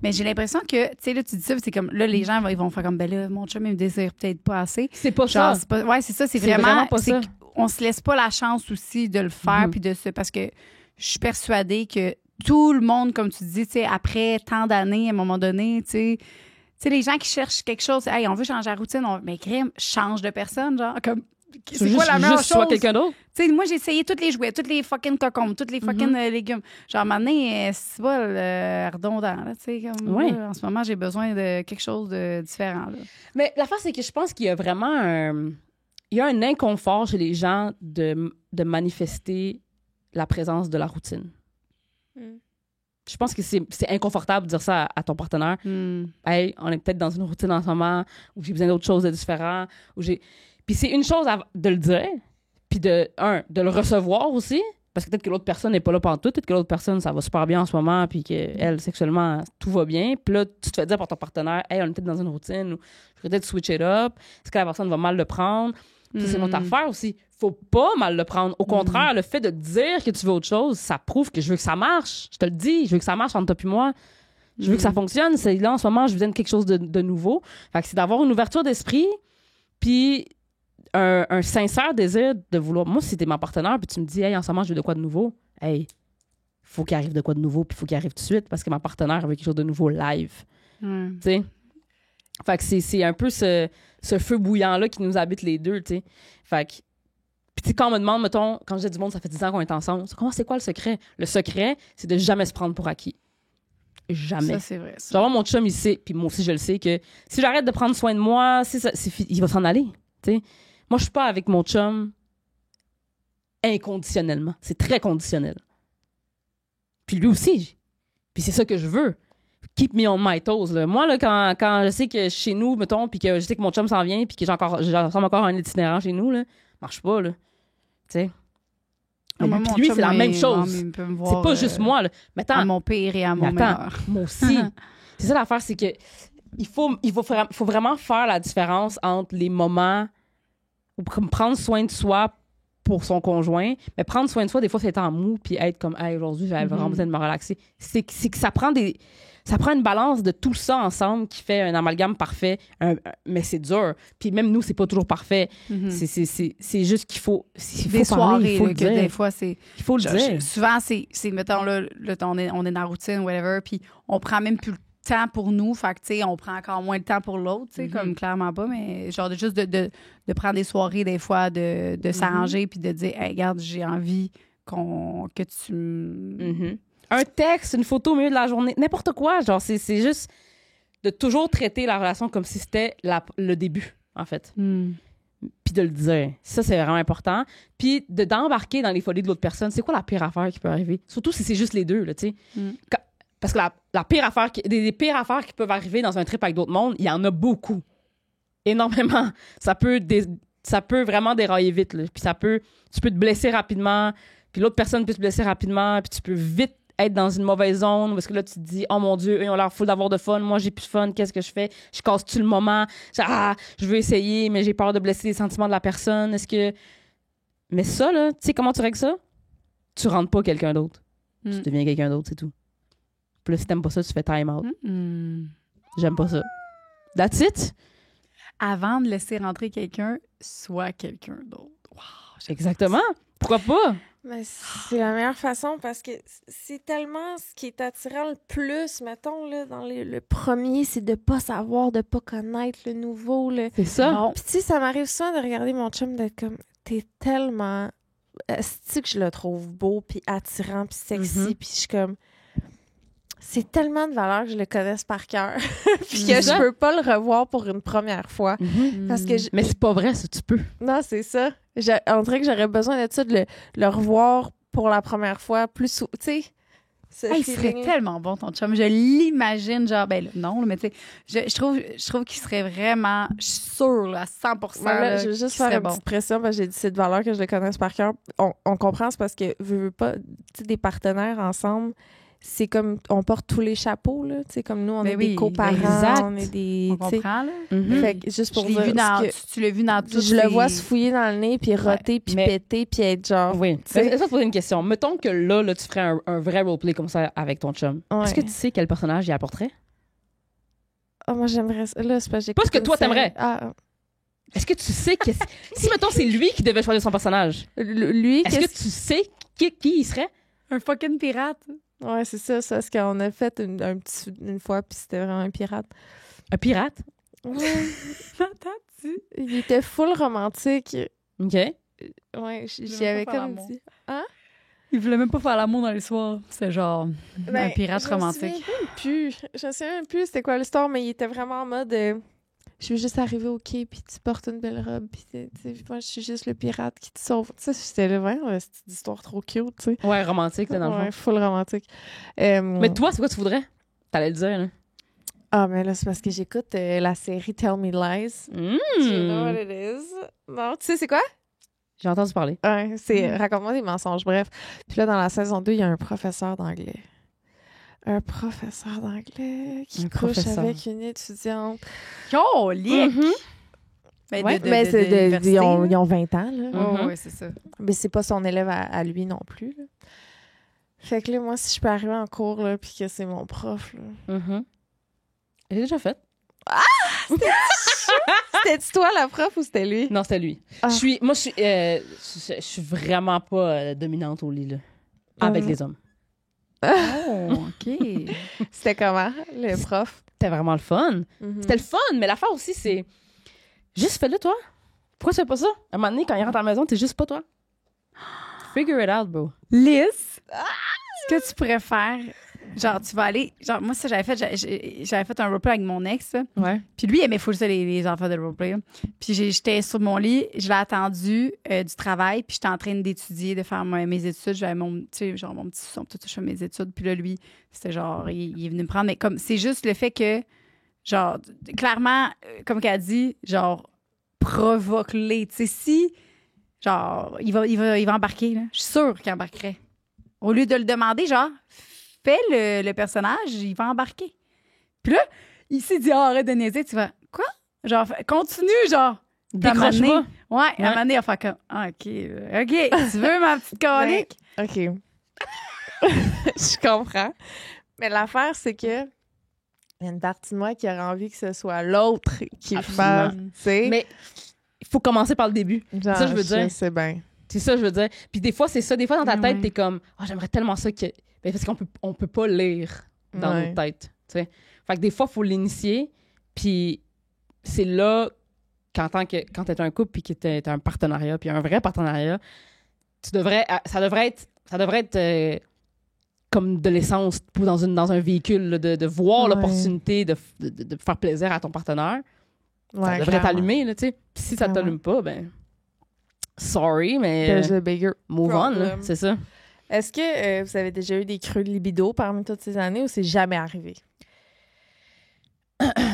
Mais j'ai l'impression que, tu sais, là, tu dis ça, c'est comme, là, les gens, ils vont faire comme, ben là, mon chum, il me désire peut-être pas assez. C'est pas genre, ça. Ouais, c'est ça, c'est vraiment pas ça. On se laisse pas la chance aussi de le faire, puis de se... Parce que je suis persuadée que tout le monde, comme tu dis, tu sais, après tant d'années, à un moment donné, tu sais, les gens qui cherchent quelque chose, hey, on veut changer la routine, mais crème, change de personne, genre, comme... C'est quoi la meilleure chose? Soit quelqu'un d'autre? Tu sais, moi, j'ai essayé tous les jouets, tous les fucking cocombes, tous les fucking légumes. Genre, maintenant, c'est pas redondant, là, tu sais, comme là, en ce moment, j'ai besoin de quelque chose de différent, là. Mais l'affaire, c'est que je pense qu'il y a vraiment un inconfort chez les gens de manifester la présence de la routine. Je pense que c'est inconfortable de dire ça à ton partenaire. Hey, on est peut-être dans une routine en ce moment où j'ai besoin d'autre chose de différent, Puis c'est une chose de le dire, puis de le recevoir aussi, parce que peut-être que l'autre personne n'est pas là pantoute, peut-être que l'autre personne, ça va super bien en ce moment, puis qu'elle, sexuellement, tout va bien. Puis là, tu te fais dire par ton partenaire, hey, on est peut-être dans une routine, ou je vais peut-être switch it up. Est-ce que la personne va mal le prendre? Ça, c'est une autre affaire aussi. Faut pas mal le prendre. Au contraire, le fait de dire que tu veux autre chose, ça prouve que je veux que ça marche. Je te le dis, je veux que ça marche entre toi et moi. Je veux que ça fonctionne. C'est là, en ce moment, je viens de quelque chose de nouveau. Fait que c'est d'avoir une ouverture d'esprit, puis un sincère désir de vouloir... Moi, si t'es mon partenaire, puis tu me dis, hey, en ce moment, je veux de quoi de nouveau, hey, faut qu'il arrive de quoi de nouveau, puis faut qu'il arrive tout de suite, parce que ma partenaire veut quelque chose de nouveau live. Tu sais? Fait que c'est un peu ce feu bouillant-là qui nous habite les deux, tu sais. Fait que... Puis tu sais, quand on me demande, mettons, quand j'ai du monde, ça fait 10 ans qu'on est ensemble, c'est quoi le secret? Le secret, c'est de jamais se prendre pour acquis. Jamais. Ça, c'est vrai. Ça. Genre, mon chum, il sait, puis moi aussi, je le sais, que si j'arrête de prendre soin de moi, il va s'en aller, tu sais. Moi, je suis pas avec mon chum inconditionnellement. C'est très conditionnel. Puis lui aussi. Puis c'est ça que je veux. Keep me on my toes. Là. Moi, là, quand je sais que je suis chez nous, mettons, puis que je sais que mon chum s'en vient, puis que j'ai encore un itinérant chez nous, là, marche pas, là. Tu sais. Puis lui, c'est la même chose. C'est pas juste moi, là. Mais attends, à mon pire et à mon meilleur. Moi aussi. C'est ça l'affaire, c'est que il faut vraiment faire la différence entre les moments ou prendre soin de soi pour son conjoint, mais prendre soin de soi, des fois, c'est en mou, puis être comme, hey, aujourd'hui, j'avais vraiment besoin de me relaxer. C'est que ça prend une balance de tout ça ensemble qui fait un amalgame parfait, mais c'est dur. Puis même nous, c'est pas toujours parfait. C'est juste qu'il faut des soirées, il faut le que dire. des fois, c'est... Il faut le dire. Souvent, c'est mettons, là, on est dans la routine, whatever, puis on prend même plus le temps pour nous, fait que, tu sais, on prend encore moins de temps pour l'autre, tu sais, comme clairement pas, mais genre juste de prendre des soirées, des fois, de s'arranger, puis de dire, hey, regarde, j'ai envie que tu... Un texte, une photo au milieu de la journée, n'importe quoi, genre, c'est juste de toujours traiter la relation comme si c'était le début, en fait. Puis de le dire. Ça, c'est vraiment important. Puis d'embarquer dans les folies de l'autre personne, c'est quoi la pire affaire qui peut arriver? Surtout si c'est juste les deux, là, tu sais. Parce que la pire affaire, des pires affaires qui peuvent arriver dans un trip avec d'autres mondes, il y en a beaucoup. Énormément. Ça peut vraiment dérailler vite, là. Puis tu peux te blesser rapidement, puis l'autre personne peut se blesser rapidement, puis tu peux vite être dans une mauvaise zone parce que là, tu te dis, oh mon Dieu, ils ont l'air fou d'avoir de fun. Moi, j'ai plus de fun. Qu'est-ce que je fais? Je casse-tu le moment? Je veux essayer, mais j'ai peur de blesser les sentiments de la personne. Mais ça, là, tu sais comment tu règles ça? Tu rentres pas quelqu'un d'autre. Tu deviens quelqu'un d'autre, c'est tout. Puis là, si t'aimes pas ça, tu fais time out. J'aime pas ça. That's it. Avant de laisser rentrer quelqu'un, soit quelqu'un d'autre. Wow, exactement. Pourquoi pas? Mais c'est la meilleure façon parce que c'est tellement ce qui est attirant le plus, mettons, là, dans le premier, c'est de pas savoir, de pas connaître le nouveau. Là. C'est ça. Puis tu sais, ça m'arrive souvent de regarder mon chum d'être comme, t'es tellement... C'est que je le trouve beau, puis attirant, puis sexy, puis je suis comme... C'est tellement de valeur que je le connaisse par cœur. Puis que je peux pas le revoir pour une première fois. Parce que mais c'est pas vrai, ça, tu peux. Non, c'est ça. On dirait que j'aurais besoin de ça, de le revoir pour la première fois. Plus, tu sais, Il serait tellement bon, ton chum. Je l'imagine, genre, ben là, non, mais tu sais, je trouve qu'il serait vraiment, je suis sûre, là, à 100%. Là, je veux juste faire une petite pression parce que j'ai dit cette valeur que je le connaisse par cœur. On comprend, c'est parce que, veux pas, tu sais, des partenaires ensemble, c'est comme, on porte tous les chapeaux, là. Tu sais, comme nous, on est des coparents, on est des. On comprend, là. Fait que juste pour dire. Tu l'as vu dans tout. Je le vois se fouiller dans le nez, puis roter, puis péter, puis être genre. Oui. Ça, te poser une question. Mettons que là, tu ferais un vrai roleplay comme ça avec ton chum. Ouais. Est-ce que tu sais quel personnage il apporterait? Ah, moi, j'aimerais ça. Là, c'est pas ce que toi, t'aimerais. Est-ce que tu sais que. Si, mettons, c'est lui qui devait choisir son personnage. Lui, est-ce que tu sais qui il serait? Un fucking pirate. Ouais, c'est ça. C'est ce qu'on a fait une fois, puis c'était vraiment un pirate. Un pirate? Ouais. Il était full romantique. OK. Ouais, j'y avais comme dit. Hein? Il voulait même pas faire l'amour dans les soirs. C'est genre un pirate romantique. Je me souviens même plus c'était quoi l'histoire, mais il était vraiment en mode je veux juste arriver au quai, puis tu portes une belle robe, puis moi, je suis juste le pirate qui te sauve. Tu sais, c'était là, c'est une histoire trop cute, tu sais. Ouais, romantique, là, dans le fond. Ouais, full romantique. Mais toi, c'est quoi tu voudrais? T'allais le dire, là. Ah, mais là, c'est parce que j'écoute la série Tell Me Lies. You know what it is? Non, tu sais, c'est quoi? J'ai entendu parler. Ouais, c'est Raconte-moi des mensonges, bref. Puis là, dans la saison 2, il y a un professeur d'anglais. Un professeur d'anglais qui couche avec une étudiante. Oh, lick! Ils ont 20 ans, là. Oui, c'est ça. Mais c'est pas son élève à lui non plus, là. Fait que là, moi, si je peux arriver en cours, là, puis que c'est mon prof, là... J'ai déjà fait. Ah! C'était-tu toi, la prof, ou c'était lui? Non, c'était lui. Ah. Je suis vraiment pas dominante au lit, là. Avec les hommes. Oh, OK. C'était comment, le prof? C'était vraiment le fun. C'était le fun, mais l'affaire aussi, c'est... Juste fais-le, toi. Pourquoi tu fais pas ça? À un moment donné, quand il rentre à la maison, t'es juste pas toi. Figure it out, bro. Liz, ce que tu pourrais faire... Genre, tu vas aller... Genre, moi, ça, j'avais fait un roleplay avec mon ex. Ouais. Puis lui, il aimait full ça, les enfants de roleplay. Puis j'étais sur mon lit, je l'ai attendu du travail, puis j'étais en train d'étudier, de faire mes études. J'avais mon petit son, tout ça, je fais mes études. Puis là, lui, c'était genre, il est venu me prendre. Mais comme, c'est juste le fait que, genre, clairement, comme qu'elle dit, genre, provoque-les. Tu sais, si, genre, il va embarquer, là. Je suis sûre qu'il embarquerait. Au lieu de le demander, genre... Fais le personnage, il va embarquer. Puis là, il s'est dit, arrête de niaiser. Tu vas, quoi? Genre, continue, genre. Décroche pas. Ouais, à un moment donné, il va faire comme, OK, tu veux ma petite colique? OK. Je comprends. Mais l'affaire, c'est que il y a une partie de moi qui aurait envie que ce soit l'autre qui le fasse, tu sais. Mais il faut commencer par le début. Genre, ça, je veux dire. C'est bien. C'est ça, je veux dire. Puis des fois, c'est ça. Des fois, dans ta tête, t'es comme, j'aimerais tellement ça que... Ben, parce qu'on peut pas lire dans nos têtes, tu sais. Fait que des fois, il faut l'initier. Puis c'est là, quand t'es un couple puis que t'es un partenariat, puis un vrai partenariat, ça devrait être comme de l'essence dans un véhicule, là, de voir l'opportunité de faire plaisir à ton partenaire. Ça devrait t'allumer, là, tu sais. Puis si ça t'allume pas, ben... Sorry, mais... There's a bigger move on, là, c'est ça. Est-ce que vous avez déjà eu des creux de libido parmi toutes ces années ou c'est jamais arrivé?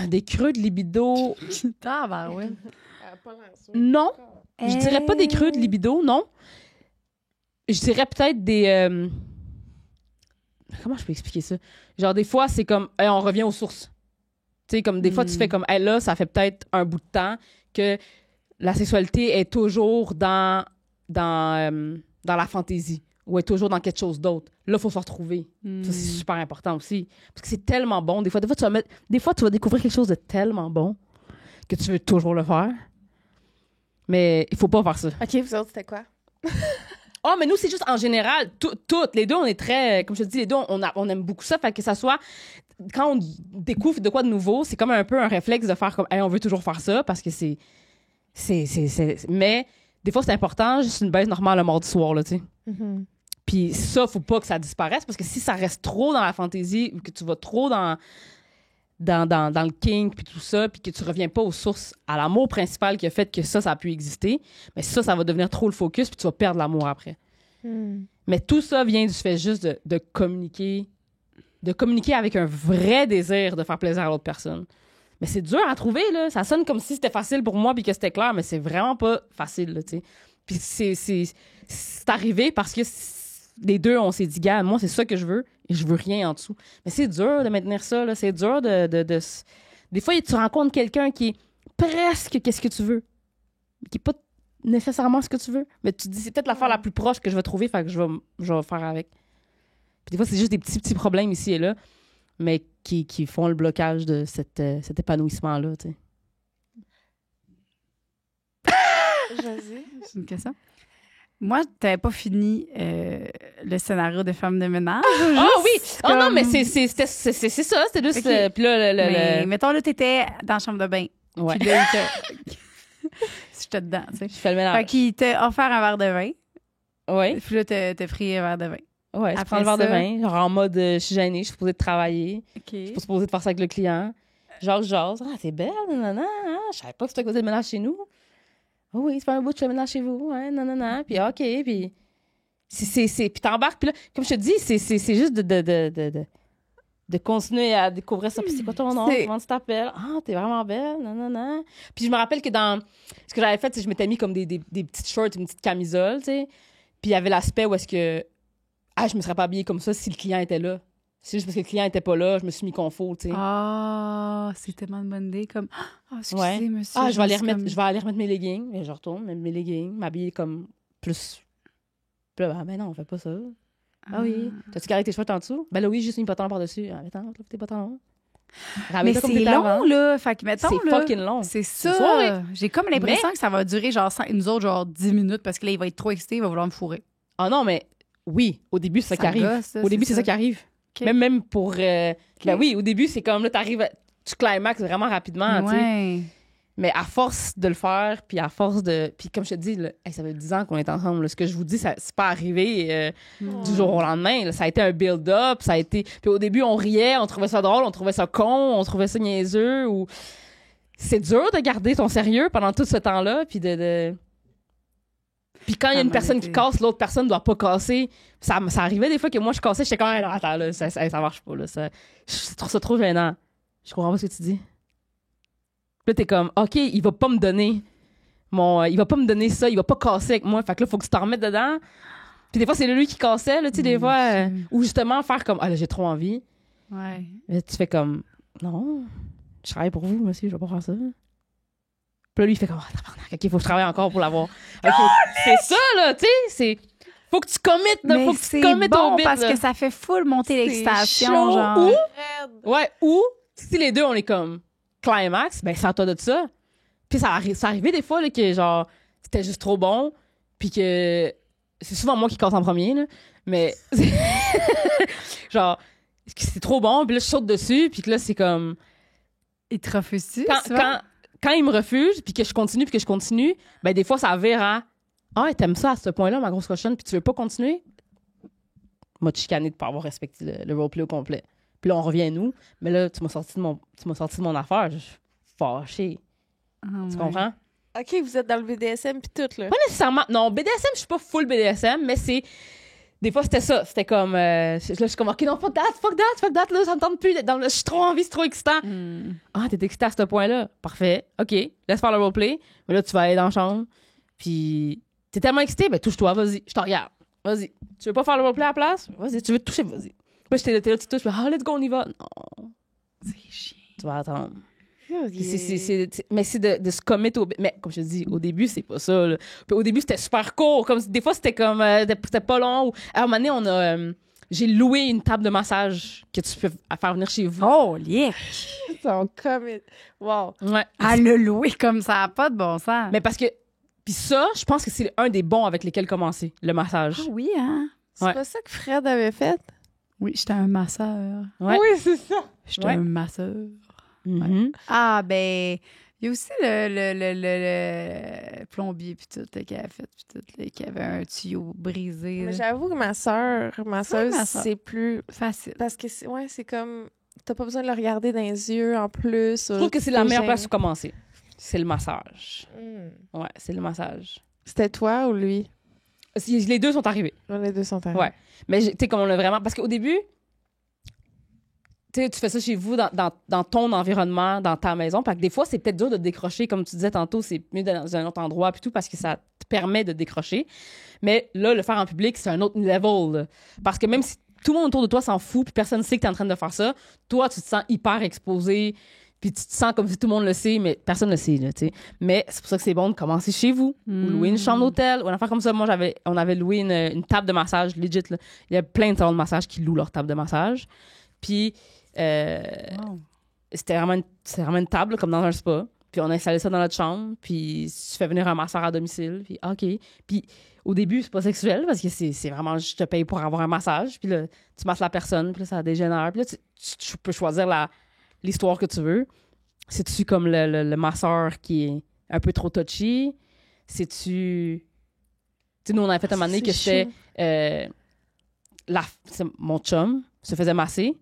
Des creux de libido... ouais. Non. Je dirais pas des creux de libido, non. Je dirais peut-être des... Comment je peux expliquer ça? Genre, des fois, c'est comme... on revient aux sources. Tu sais, comme des fois, tu fais comme... là, ça fait peut-être un bout de temps que la sexualité est toujours dans la fantaisie. Ou est toujours dans quelque chose d'autre. Là, il faut se retrouver. Ça, c'est super important aussi. Parce que c'est tellement bon. Des fois, tu vas découvrir quelque chose de tellement bon que tu veux toujours le faire. Mais il faut pas faire ça. OK, vous autres, c'était quoi? Oh, mais nous, c'est juste en général, toutes. Les deux, on est très... Comme je te dis, les deux, on aime beaucoup ça. Fait que ça soit... Quand on découvre de quoi de nouveau, c'est comme un peu un réflexe de faire comme... Hey, on veut toujours faire ça parce que c'est... Mais des fois, c'est important, juste une baisse normale le mardi soir, là, tu sais. Puis ça, faut pas que ça disparaisse parce que si ça reste trop dans la fantaisie ou que tu vas trop dans le kink puis tout ça puis que tu reviens pas aux sources, à l'amour principal qui a fait que ça a pu exister, mais ça va devenir trop le focus puis tu vas perdre l'amour après. Mais tout ça vient du fait juste de communiquer avec un vrai désir de faire plaisir à l'autre personne. Mais c'est dur à trouver, là. Ça sonne comme si c'était facile pour moi puis que c'était clair, mais c'est vraiment pas facile, là, tu sais. Puis c'est arrivé parce que les deux, on s'est dit, gars, moi, c'est ça que je veux et je veux rien en dessous. Mais c'est dur de maintenir ça, là. C'est dur de... Des fois, tu rencontres quelqu'un qui est presque qu'est-ce que tu veux, qui est pas nécessairement ce que tu veux. Mais tu te dis, c'est peut-être l'affaire la plus proche que je vais trouver, fait que je vais faire avec. Puis des fois, c'est juste des petits problèmes ici et là, mais qui font le blocage de cet épanouissement-là, tu sais. C'est une question. Moi, t'avais pas fini le scénario de femme de ménage. Oui! Comme... non, mais c'est ça. C'était juste... Okay. Puis là, mais mettons, là, t'étais dans la chambre de bain. Ouais. Puis là, j'étais dedans, tu sais. Je fais le ménage. Fait qu'il t'a offert un verre de vin. Oui. Puis là, t'as pris un verre de vin. Ouais, je prends le verre de vin, genre en mode je suis gênée, je suis supposée de travailler. Okay. Je suis pas supposée de faire ça avec le client. Jase. Ah, t'es belle, nanana. Je savais pas que c'était à côté de ménage chez nous. Oh oui, c'est pas un bout de je fais ménage chez vous. Ouais, nanana. Puis OK, puis... Puis t'embarques, puis là, comme je te dis, c'est juste de continuer à découvrir ça. Puis c'est quoi ton nom? Comment tu t'appelles? Ah, t'es vraiment belle, nanana. Puis je me rappelle que ce que j'avais fait, c'est que je m'étais mis comme des petites shorts, une petite camisole, tu sais. Puis il y avait l'aspect où est-ce que... je me serais pas habillée comme ça si le client était là. C'est juste parce que le client était pas là, je me suis mis confort, tu sais. C'est tellement une bonne idée, comme... excusez, monsieur. Je vais aller remettre mes leggings. Et je retourne, mes leggings, m'habiller comme plus... Puis là, ben non, on fait pas ça. Oui. T'as-tu garé tes cheveux en dessous? Ben là, oui, juste mis pas par-dessus. Attends, tes pantalons. Mais c'est long, là. Fait que, mettons, c'est fucking long. C'est ça. J'ai comme l'impression que ça va durer, genre, nous autres, genre, 10 minutes, parce que là, il va être trop excité, il va vouloir me fourrer. Ah non, mais oui, au début, c'est ça qui arrive. Au début, c'est ça qui arrive. Okay. Même pour... Ben oui, au début, c'est comme, là, tu climaxes vraiment rapidement, tu sais. Mais à force de le faire, puis à force de... Puis comme je te dis, là, ça fait 10 ans qu'on est ensemble. Là. Ce que je vous dis, c'est pas arrivé du jour au lendemain. Là. Ça a été un build-up, ça a été... Puis au début, on riait, on trouvait ça drôle, on trouvait ça con, on trouvait ça niaiseux. Ou... C'est dur de garder ton sérieux pendant tout ce temps-là, puis de... Puis quand il y a une personne qui casse, l'autre personne ne doit pas casser. Ça arrivait des fois que moi, je cassais, j'étais comme, non, attends, là, ça marche pas. Là, je trouve ça trop gênant. Je comprends pas ce que tu dis. Là, t'es comme, OK, il va pas me donner ça, il va pas casser avec moi. Fait que là, faut que tu t'en remettes dedans. Puis des fois, c'est lui qui cassait, là, tu sais, des fois. Ou justement, faire comme, là, j'ai trop envie. Ouais. Mais tu fais comme, non, je travaille pour vous, monsieur, je vais pas faire ça. Puis là, lui, il fait comme, tabarnak, OK, faut que je travaille encore pour l'avoir. OK, c'est ça, là, tu sais, faut que tu committes, là, faut que tu committes au bit, parce là. Que ça fait full monter l'excitation, genre. Ou, si les deux, on est comme climax, ben, c'est à toi de ça. Puis ça arrivait des fois, là, que, genre, c'était juste trop bon, puis que c'est souvent moi qui casse en premier, là, mais genre, c'est trop bon, puis là, je saute dessus, puis que là, c'est comme... Il te refuse-tu? Quand il me refuse, puis que je continue, ben des fois, ça vire à « Ah, t'aimes ça à ce point-là, ma grosse cochonne, puis tu veux pas continuer? » M'a chicané de pas avoir respecté le roleplay au complet. Puis là, on revient à nous, mais là, tu m'as sorti de mon affaire, je suis fâchée. Tu comprends? OK, vous êtes dans le BDSM puis tout, là. Pas nécessairement. Non, BDSM, je suis pas full BDSM, mais c'est... Des fois, c'était ça. C'était comme... là, je suis comme, OK, non, fuck that, là, ça me tente plus d'être dans le... Je suis trop envie, c'est trop excitant. Ah, t'es excitée à ce point-là. Parfait. OK, laisse faire le roleplay. Mais là, tu vas aller dans la chambre. Puis, t'es tellement excitée, ben touche-toi, vas-y, je te regarde. Vas-y. Tu veux pas faire le roleplay à la place? Vas-y, tu veux te toucher, vas-y. Puis j'étais là, tu touches, let's go, on y va. Non. C'est chiant. Tu vas attendre. Mais c'est de se commettre au... Mais comme je te dis, au début, c'est pas ça. Là. Puis au début, c'était super court. Comme, des fois, c'était comme... c'était pas long. À un moment donné, j'ai loué une table de massage que tu peux faire venir chez vous. Oh, yeah! Son commit. Wow. Ouais. À le louer comme ça, pas de bon sens. Mais parce que... Puis ça, je pense que c'est un des bons avec lesquels commencer, le massage. Ah oui, hein? C'est pas ça que Fred avait fait? Oui, j'étais un masseur. Ouais. Oui, c'est ça. J'étais un masseur. Mm-hmm. Ah, ben, il y a aussi le plombier, puis tout, qui avait fait, puis tout, qui avait un tuyau brisé. Mais j'avoue que ma soeur, c'est plus facile. Parce que c'est comme, t'as pas besoin de le regarder dans les yeux en plus. Je trouve que c'est la meilleure place pour commencer. C'est le massage. Mm. Ouais, c'est le massage. C'était toi ou lui? Les deux sont arrivés. Les deux sont arrivés. Ouais. Mais tu sais, comme on l'a vraiment... Parce qu'au début, tu fais ça chez vous, dans ton environnement, dans ta maison. Parce que des fois, c'est peut-être dur de décrocher. Comme tu disais tantôt, c'est mieux dans un autre endroit puis tout parce que ça te permet de décrocher. Mais là, le faire en public, c'est un autre level. Là. Parce que même si tout le monde autour de toi s'en fout puis personne ne sait que tu es en train de faire ça, toi, tu te sens hyper exposé puis tu te sens comme si tout le monde le sait, mais personne ne le sait. Là, mais c'est pour ça que c'est bon de commencer chez vous ou louer une chambre d'hôtel ou une affaire comme ça. Moi, on avait loué une table de massage, legit. Là. Il y a plein de salons de massage qui louent leur table de massage. Puis... c'était vraiment une table comme dans un spa, puis on a installé ça dans notre chambre, puis tu fais venir un masseur à domicile, puis OK, puis au début c'est pas sexuel parce que c'est vraiment je te paye pour avoir un massage, puis là tu masses la personne, puis là ça dégénère, puis là tu peux choisir l'histoire que tu veux. C'est-tu comme le masseur qui est un peu trop touchy, c'est-tu nous on avait fait un moment donné que c'était mon chum se faisait masser.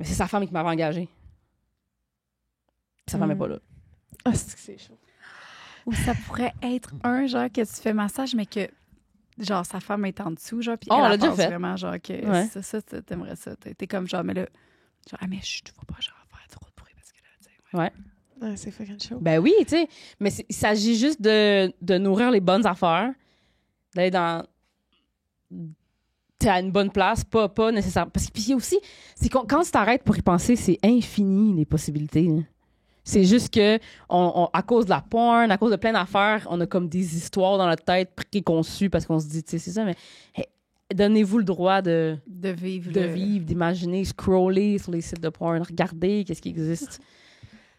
Mais c'est sa femme qui m'avait engagé. Sa femme n'est pas là. Ah, c'est chaud. Ou ça pourrait être un genre que tu fais massage, mais que genre sa femme est en dessous, genre, puis on elle l'a déjà pense fait. vraiment genre que ça t'aimerais ça. T'es comme genre, mais là, genre, mais tu vas pas genre faire trop de bruit parce que là, tu sais. Ouais. C'est fucking chaud. Ben oui, tu sais. Mais il s'agit juste de nourrir les bonnes affaires, d'aller dans... T'es à une bonne place, pas nécessairement. Parce que puis aussi, c'est quand tu t'arrêtes pour y penser, c'est infini les possibilités. Hein. C'est juste que à cause de la porn, à cause de plein d'affaires, on a comme des histoires dans notre tête préconçues parce qu'on se dit, tu sais, c'est ça, mais hey, donnez-vous le droit de vivre, d'imaginer, scroller sur les sites de porn, regarder qu'est-ce qui existe.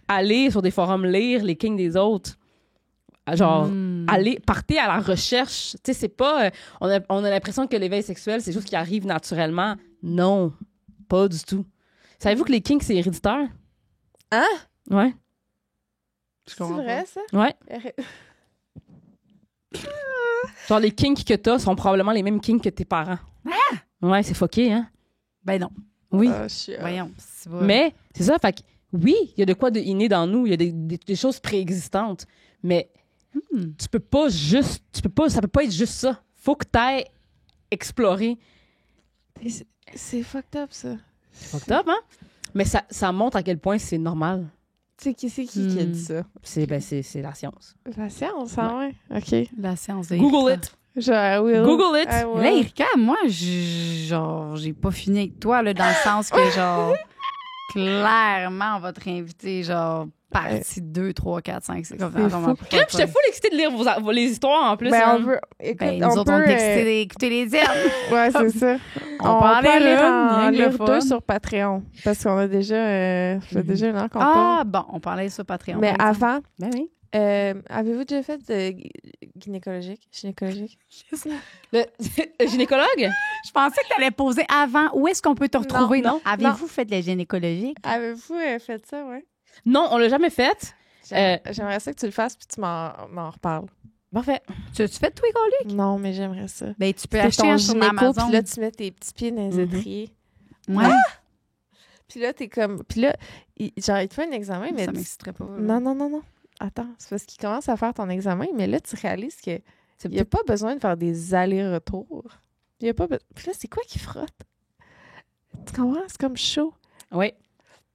Aller sur des forums, lire les kings des autres. Genre, partez à la recherche. Tu sais, c'est pas... on a l'impression que l'éveil sexuel, c'est juste qui arrive naturellement. Non, pas du tout. Savez-vous que les kinks, c'est héréditaire? Hein? Ouais. C'est vrai, ça? Ouais. Genre, les kinks que t'as sont probablement les mêmes kinks que tes parents. Ah! Ouais, c'est fucké, hein? Ben non. Oui. Voyons. Mais, c'est ça, fait que, oui, il y a de quoi de inné dans nous, il y a des choses préexistantes, mais... ça peut pas être juste ça. Faut que t'ailles explorer. C'est fucked up, ça. C'est fucked up, hein? Mais ça montre à quel point c'est normal. Tu sais, qui a dit ça? C'est la science. La science, hein, ouais. OK. La science. Google it. Google it. Là, Erika, moi, j'ai pas fini avec toi, là, dans le sens que, genre, clairement, on va te réinviter, genre, partie 2, 3, 4, 5, c'est comme ça. J'étais full excitée de lire les histoires en plus. Ben, hein. on veut. Écoute, nous autres, on est excités d'écouter les tiennes. Ouais, c'est ça. On peut en lire deux sur Patreon. Parce qu'on a déjà. Ça fait déjà une heure qu'on parle. Ah, bon, on parlait sur Patreon. Mais avant. Ben oui. Avez-vous déjà fait de gynécologique? Le gynécologue? Je pensais que tu allais poser avant. Où est-ce qu'on peut te retrouver? Non. Avez-vous fait de la gynécologique? Avez-vous fait ça, ouais? Non, on l'a jamais fait. J'aimerais ça que tu le fasses puis tu m'en reparles. Parfait. Tu as-tu fait de toi, Luc? Non, mais j'aimerais ça. Ben, tu peux C'était acheter ton un sur gynéco, Amazon. puis là, tu mets tes petits pieds dans les étriers. Ouais. Puis là, t'es comme... Puis là, genre, il te fait un examen, mais... Ça m'exciterait pas. Non. Attends, c'est parce qu'il commence à faire ton examen, mais là, tu réalises qu'il n'y a pas besoin de faire des allers-retours. Il y a pas Puis là, c'est quoi qui frotte? Tu comprends? C'est comme chaud. Oui.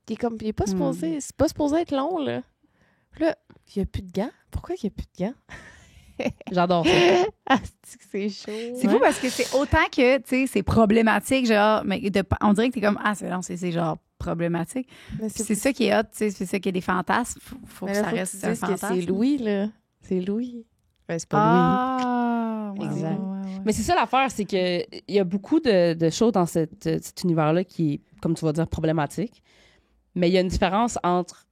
Il est pas supposé... C'est pas supposé être long, là. Puis là, il n'y a plus de gants. Pourquoi il n'y a plus de gants? J'adore ça. Ah, c'est chaud. C'est fou parce que c'est autant que, tu sais, c'est problématique, genre, mais on dirait que t'es comme, ah, c'est genre problématique. Mais c'est ça qui est hot, tu sais, c'est ça qui est des fantasmes. Faut que ça reste un fantasme. C'est Louis, là. C'est Louis. Ben, c'est pas Louis. Exact. Ouais. Mais c'est ça l'affaire, c'est qu'il y a beaucoup de choses dans cet univers-là qui est, comme tu vas dire, problématique. Mais il y a une différence entre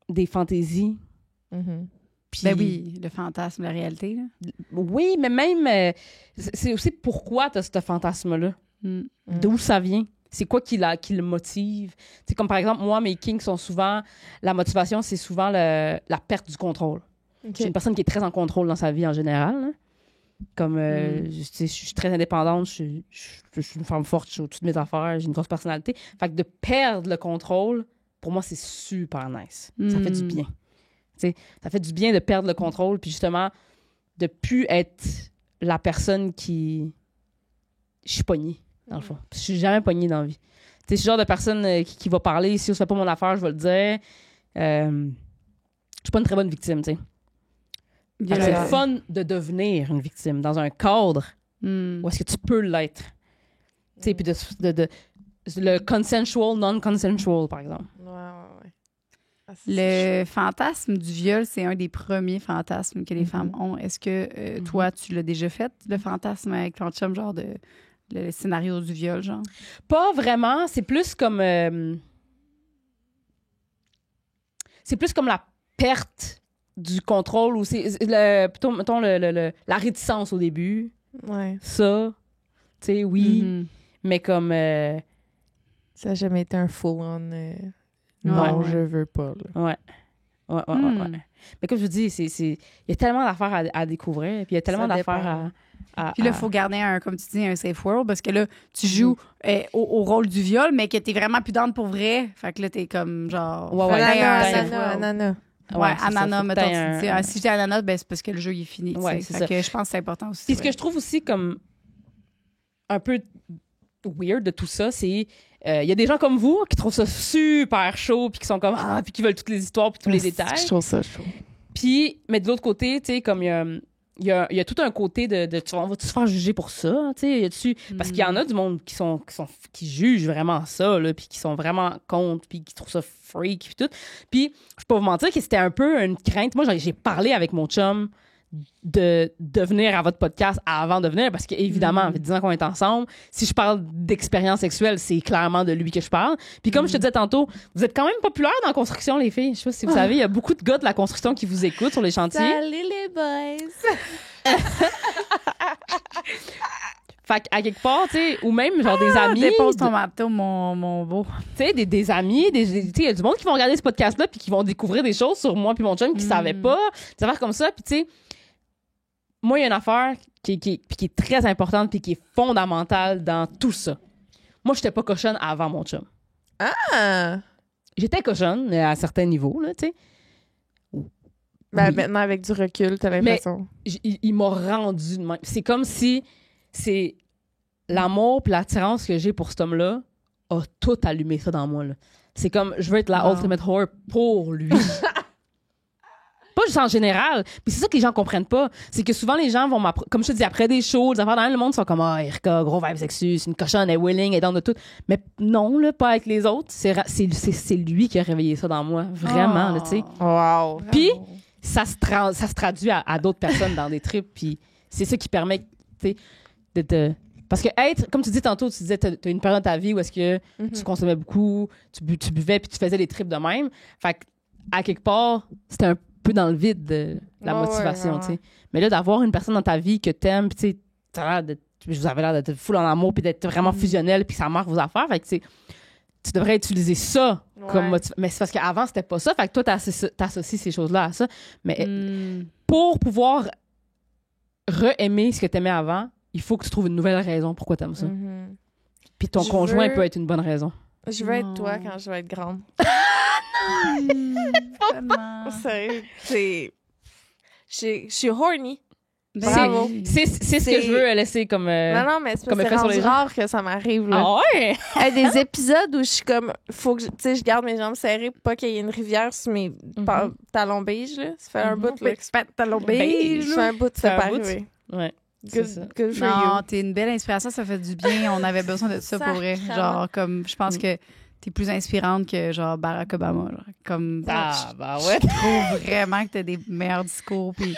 des fantaisies. Puis, ben oui, le fantasme, la réalité. Là. Oui, mais même, c'est aussi pourquoi tu as ce fantasme-là. D'où ça vient. C'est quoi qui le motive? C'est comme par exemple, moi, mes kinks sont souvent... La motivation, c'est souvent la perte du contrôle. Okay. Je suis une personne qui est très en contrôle dans sa vie en général. Hein. Comme, je suis très indépendante, je suis une femme forte, je suis au-dessus de mes affaires, j'ai une grosse personnalité. Fait que de perdre le contrôle, pour moi, c'est super nice. Ça fait du bien. T'sais, ça fait du bien de perdre le contrôle, puis justement, de plus être la personne qui... Je suis pognée, dans le fond. Je suis jamais pognée dans la vie. Tu sais, je suis le genre de personne qui va parler. Si on se fait pas mon affaire, je vais le dire. Je suis pas une très bonne victime, tu sais. C'est fun de devenir une victime dans un cadre où est-ce que tu peux l'être. Tu sais, puis le consensual, non-consensual, par exemple. Ouais. Le fantasme du viol, c'est un des premiers fantasmes que les femmes ont. Est-ce que toi, tu l'as déjà fait, le fantasme avec ton chum, genre le scénario du viol, genre? Pas vraiment. C'est plus comme... c'est plus comme la perte du contrôle ou c'est plutôt, mettons, la réticence au début. Ouais. Ça, tu sais, oui. Mais comme... ça n'a jamais été un full-on... non, je veux pas. Là. Ouais. Mais comme je vous dis, il y a tellement d'affaires à découvrir, puis il y a tellement d'affaires à... Puis là, il faut garder comme tu dis, un safe world, parce que là, tu joues au rôle du viol, mais que t'es vraiment plus down pour vrai. Fait que là, t'es comme genre... Ananas. Ouais, ananas, mettons, tu dis. Si je dis ananas, ben, c'est parce que le jeu, il est fini. Ouais, c'est ça. Que je pense que c'est important aussi. Puis ce que je trouve aussi comme un peu weird de tout ça, c'est... Il y a des gens comme vous qui trouvent ça super chaud, puis qui sont comme puis qui veulent toutes les histoires, puis tous les détails. Je trouve ça chaud. Puis, mais de l'autre côté, tu sais, comme il y a tout un côté de on va-tu se faire juger pour ça, tu sais, parce qu'il y en a du monde qui jugent vraiment ça, là, puis qui sont vraiment contre, puis qui trouvent ça freak, puis tout. Puis, je peux pas vous mentir que c'était un peu une crainte. Moi, j'ai parlé avec mon chum de venir à votre podcast avant de venir, parce qu'évidemment, ça fait 10 ans qu'on est ensemble. Si je parle d'expérience sexuelle, c'est clairement de lui que je parle. Puis comme je te disais tantôt, vous êtes quand même populaires dans la construction, les filles. Je sais pas si vous savez, il y a beaucoup de gars de la construction qui vous écoutent sur les chantiers. Salut les boys! Fait qu'à quelque part, tu sais, ou même genre des amis... Dépose ton manteau, mon beau. Tu sais, des amis, tu sais, il y a du monde qui vont regarder ce podcast-là puis qui vont découvrir des choses sur moi puis mon chum qui savaient pas. Des affaires comme ça, puis tu sais... Moi, il y a une affaire qui est très importante puis qui est fondamentale dans tout ça. Moi, j'étais pas cochonne avant mon chum. Ah! J'étais cochonne à certains niveaux, là, tu sais. Ben, maintenant, avec du recul, t'as l'impression. Mais il m'a rendu de même. C'est comme si c'est l'amour puis l'attirance que j'ai pour cet homme-là a tout allumé ça dans moi, là. C'est comme, je veux être la ultimate whore pour lui. Pas juste en général. Puis c'est ça que les gens comprennent pas. C'est que souvent, les gens vont comme je te dis, après des shows, des affaires dans le monde sont comme, Erika, gros vibe sexu, c'est une cochonne, elle est willing, elle est dans de tout. Mais non, là, pas avec les autres. C'est lui qui a réveillé ça dans moi. Vraiment, là, tu sais. Wow. Puis, ça se traduit à d'autres personnes dans des trips. Puis c'est ça qui permet, tu sais, de te... Parce que comme tu dis tantôt, tu disais, t'as une période de ta vie où est-ce que tu consommais beaucoup, tu buvais, puis tu faisais des trips de même. Fait qu'à quelque part, c'était un peu dans le vide de la motivation, tu sais. Mais là, d'avoir une personne dans ta vie que t'aimes, puis tu sais, vous avez l'air d'être full en amour, puis d'être vraiment fusionnel, puis ça marque vos affaires. Fait que, tu devrais utiliser ça comme motivation. Mais c'est parce qu'avant, c'était pas ça. Fait que toi, t'associes ces choses-là à ça. Mais pour pouvoir re-aimer ce que t'aimais avant, il faut que tu trouves une nouvelle raison pourquoi t'aimes ça. Puis ton conjoint peut être une bonne raison. Je veux être toi quand je vais être grande. Je suis horny. Bravo. C'est ce que je veux laisser comme non, mais c'est parce que c'est rare que ça m'arrive. Là. Ah ouais? Des épisodes où je suis comme... Faut que je garde mes jambes serrées pour pas qu'il y ait une rivière sur mes talons beige. Là. Ça fait un bout. Là, talons beige. Ça fait un bout, ça pas arrivé. Ouais. Good for non, you. T'es une belle inspiration, ça fait du bien. On avait besoin de ça pour vrai. Genre, comme, je pense que t'es plus inspirante que, genre, Barack Obama. Genre. Comme, ouais. Je trouve vraiment que t'as des meilleurs discours. Puis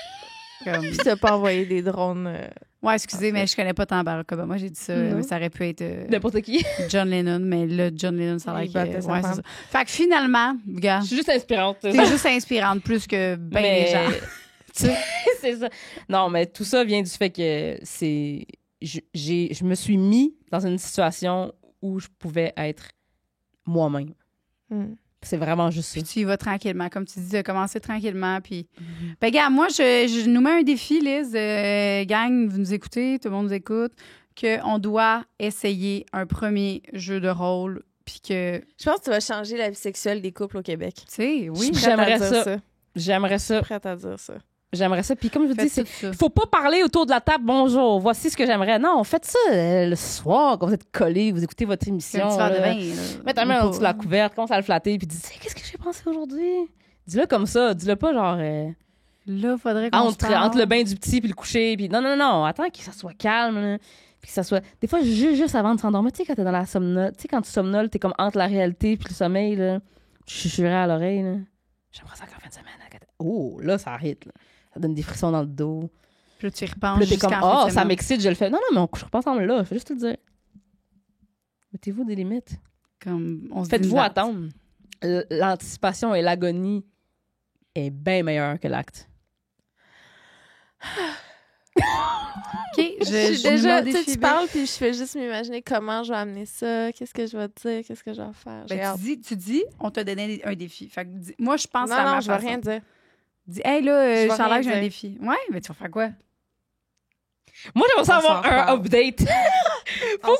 t'as pas envoyé des drones. Ouais, excusez, mais je connais pas tant Barack Obama. J'ai dit ça, mais ça aurait pu être n'importe qui. John Lennon, mais là, John Lennon, ça a l'air que... Ouais, c'est ça. Fait que finalement, gars... Je suis juste inspirante. T'es juste inspirante plus que ben les gens. C'est ça. Non, mais tout ça vient du fait que je me suis mis dans une situation où je pouvais être moi-même. C'est vraiment juste ça. Puis tu y vas tranquillement. Comme tu dis, de commencer tranquillement. Puis, ben, gars, moi, je nous mets un défi, Liz. Gang, vous nous écoutez, tout le monde nous écoute, qu'on doit essayer un premier jeu de rôle. Puis que... Je pense que tu vas changer la vie sexuelle des couples au Québec. Tu sais, oui. J'aimerais ça. J'aimerais ça. Prête à dire ça. J'aimerais ça. Puis comme je vous dis, il faut pas parler autour de la table. Bonjour, voici ce que j'aimerais. Non, faites ça le soir quand vous êtes collés, vous écoutez votre émission. Mettez ta main au-dessus de la couverte, commence à le flatter, puis dis qu'est-ce que j'ai pensé aujourd'hui. Dis-le comme ça. Dis-le pas genre. Là, faudrait qu'on entre le bain du petit puis le coucher. Puis non. Attends que ça soit calme. Là. Puis que ça soit. Des fois, juste avant de s'endormir, tu sais, quand t'es dans la somnole, tu sais, quand tu somnoles, t'es comme entre la réalité puis le sommeil, là. Tu chucherais à l'oreille, là. J'aimerais ça qu'en fin de semaine. Oh, là, ça arrête, là. Ça donne des frissons dans le dos. Puis là, tu y repenses. Puis là, t'es comme, ça m'excite, je le fais. Non, mais on couchera pas ensemble là. Fais juste te le dire. Mettez-vous des limites. Faites-vous attendre. L'anticipation et l'agonie est bien meilleure que l'acte. OK, déjà, tu parles, puis je fais juste m'imaginer comment je vais amener ça, qu'est-ce que je vais te dire, qu'est-ce que je vais faire. Tu dis, on t'a donné un défi. Fait que moi, je pense à ma façon. Non, je vais rien dire. Dis, hey, là, je sens là que j'ai un défi. Ouais, mais tu vas faire quoi? Moi, j'aimerais ça avoir un update. On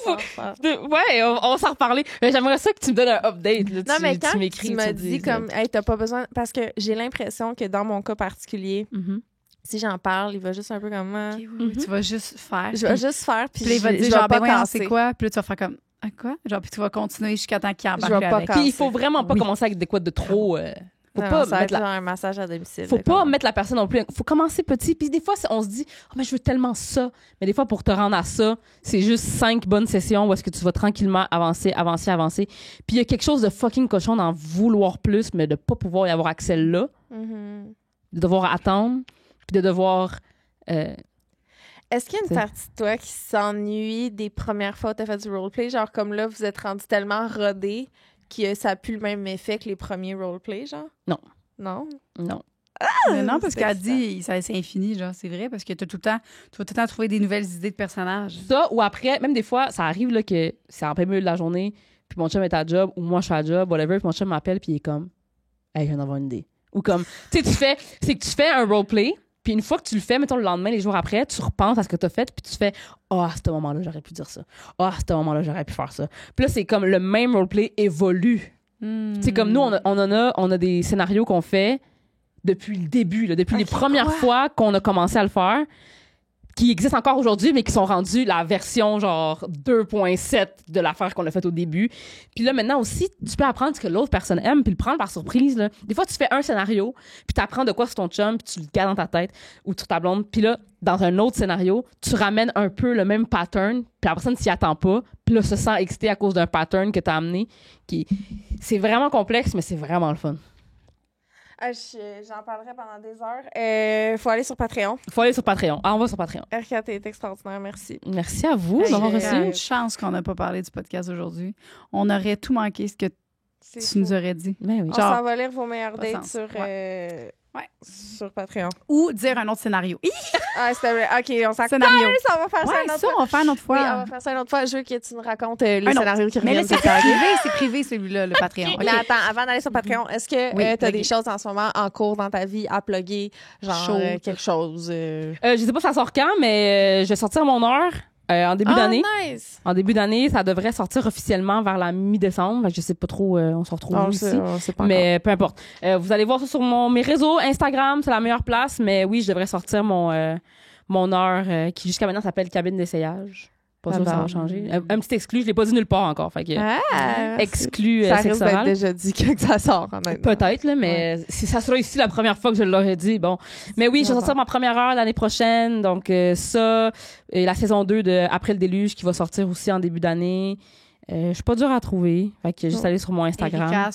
s'en reparler. Mais j'aimerais ça que tu me donnes un update. Là. Non, mais quand tu m'as dit comme, hey, t'as pas besoin... Parce que j'ai l'impression que dans mon cas particulier, si j'en parle, il va juste un peu comme... Tu vas juste faire. Je vais juste faire, puis il va dire, genre, ben ouais, c'est quoi? Puis là, tu vas faire comme, quoi? Genre, puis tu vas continuer jusqu'à temps qu'il embarque avec. Puis il faut vraiment pas commencer avec des quoi de trop... Faut pas mettre un massage à domicile. Faut pas mettre la personne non plus. Faut commencer petit. Puis des fois, on se dit, mais je veux tellement ça. Mais des fois, pour te rendre à ça, c'est juste 5 bonnes sessions où est-ce que tu vas tranquillement avancer. Puis il y a quelque chose de fucking cochon d'en vouloir plus, mais de pas pouvoir y avoir accès là. De devoir attendre. Puis de devoir... Est-ce qu'il y a une partie de toi qui s'ennuie des premières fois où t'as fait du roleplay? Genre comme là, vous êtes rendu tellement rodé que ça a plus le même effet que les premiers roleplay, genre? Non. Non? Non. Mais non, parce qu'elle dit, c'est infini, genre, c'est vrai, parce que tu vas tout le temps trouver des nouvelles idées de personnages. Ça, ou après, même des fois, ça arrive là, que c'est en plein milieu de la journée, puis mon chum est à job, ou moi je suis à job, whatever, puis mon chum m'appelle, puis il est comme, hey, je viens d'avoir une idée. Ou comme, tu sais, tu fais un roleplay, puis une fois que tu le fais, mettons le lendemain, les jours après, tu repenses à ce que tu as fait, puis tu fais à ce moment-là, j'aurais pu dire ça. À ce moment-là, j'aurais pu faire ça. Puis là, c'est comme le même roleplay évolue. C'est comme nous, on a des scénarios qu'on fait depuis le début, là, depuis les premières fois qu'on a commencé à le faire, qui existent encore aujourd'hui, mais qui sont rendus la version genre 2.7 de l'affaire qu'on a faite au début. Puis là, maintenant aussi, tu peux apprendre ce que l'autre personne aime, puis le prendre par surprise. Là. Des fois, tu fais un scénario, puis tu apprends de quoi sur ton chum, puis tu le gardes dans ta tête ou sur ta blonde. Puis là, dans un autre scénario, tu ramènes un peu le même pattern, puis la personne s'y attend pas, puis là, se sent excitée à cause d'un pattern que tu as amené. C'est vraiment complexe, mais c'est vraiment le fun. J'en parlerai pendant des heures. Faut aller sur Patreon. On va sur Patreon. RK, t'es extraordinaire. Merci. Merci à vous d'avoir reçu. Une chance qu'on n'a pas parlé du podcast aujourd'hui. On aurait tout manqué ce que tu nous aurais dit. Ben oui. On s'en va lire vos meilleurs dates sur Patreon. Ou dire un autre scénario. C'était vrai. OK, on s'en scénario. Ça, on va faire ça une autre fois. On va faire une autre fois. Oui, on va faire ça une autre fois. Je veux que tu nous racontes les scénarios qui reviennent. Mais là, c'est privé celui-là, le Patreon. Okay. Mais attends, avant d'aller sur Patreon, est-ce que tu as des choses en ce moment en cours dans ta vie à plugger? Genre quelque chose? Je sais pas ça sort quand, mais je vais sortir mon heure. En début d'année. Nice. En début d'année, ça devrait sortir officiellement vers la mi-décembre. Je sais pas trop, on se retrouve ici. Mais peu importe. Vous allez voir ça sur mes réseaux. Instagram, c'est la meilleure place. Mais oui, je devrais sortir mon heure qui jusqu'à maintenant s'appelle Cabine d'essayage. Pas sûr que ça va changer. Un petit exclu, je l'ai pas dit nulle part encore. Fait que, exclu ça risque d'être déjà dit quand ça sort, honnêtement. Peut-être, là, mais si ça sera ici la première fois que je l'aurais dit, bon. Mais oui, je vais sortir ma première heure l'année prochaine. Donc, ça, et la saison 2 de Après le déluge qui va sortir aussi en début d'année. Je suis pas dure à trouver. Fait que juste aller sur mon Instagram.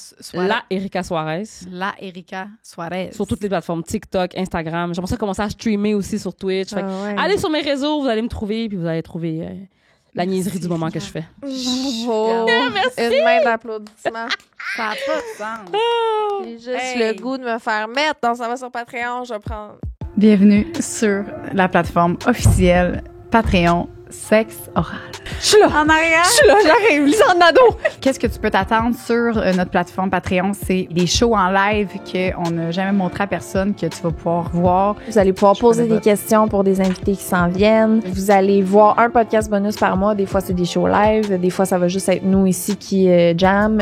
Erika Suarez. La Erika Suarez. Sur toutes les plateformes, TikTok, Instagram. J'aimerais ça commencer à streamer aussi sur Twitch. Fait que allez sur mes réseaux, vous allez me trouver, puis vous allez trouver la niaiserie du moment que je fais. Merci. Une main d'applaudissement. Ça n'a pas de sens. J'ai juste le goût de me faire mettre. Donc, ça va sur Patreon. Je vais prendre. Bienvenue sur la plateforme officielle Patreon sexe oral. Je suis là. En arrière. Je suis là, j'arrive. Lisanne Nadeau. Qu'est-ce que tu peux t'attendre sur notre plateforme Patreon? C'est des shows en live qu'on n'a jamais montré à personne, que tu vas pouvoir voir. Vous allez pouvoir poser des questions pour des invités qui s'en viennent. Vous allez voir un podcast bonus par mois. Des fois, c'est des shows live. Des fois, ça va juste être nous ici qui jam.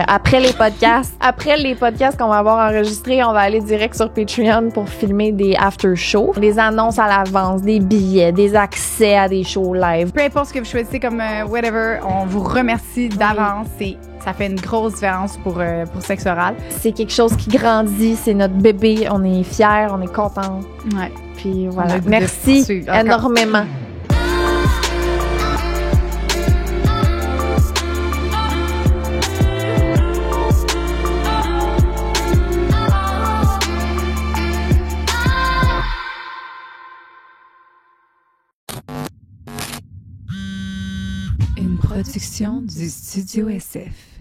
Après les podcasts qu'on va avoir enregistrés, on va aller direct sur Patreon pour filmer des after-shows, des annonces à l'avance, des billets, des accès à des shows live. Peu importe ce que vous choisissez comme whatever, on vous remercie d'avance. Ça fait une grosse différence pour sexe oral. C'est quelque chose qui grandit, c'est notre bébé. On est fiers, on est contents. Ouais. Puis voilà. Merci énormément. Une production du Studio SF.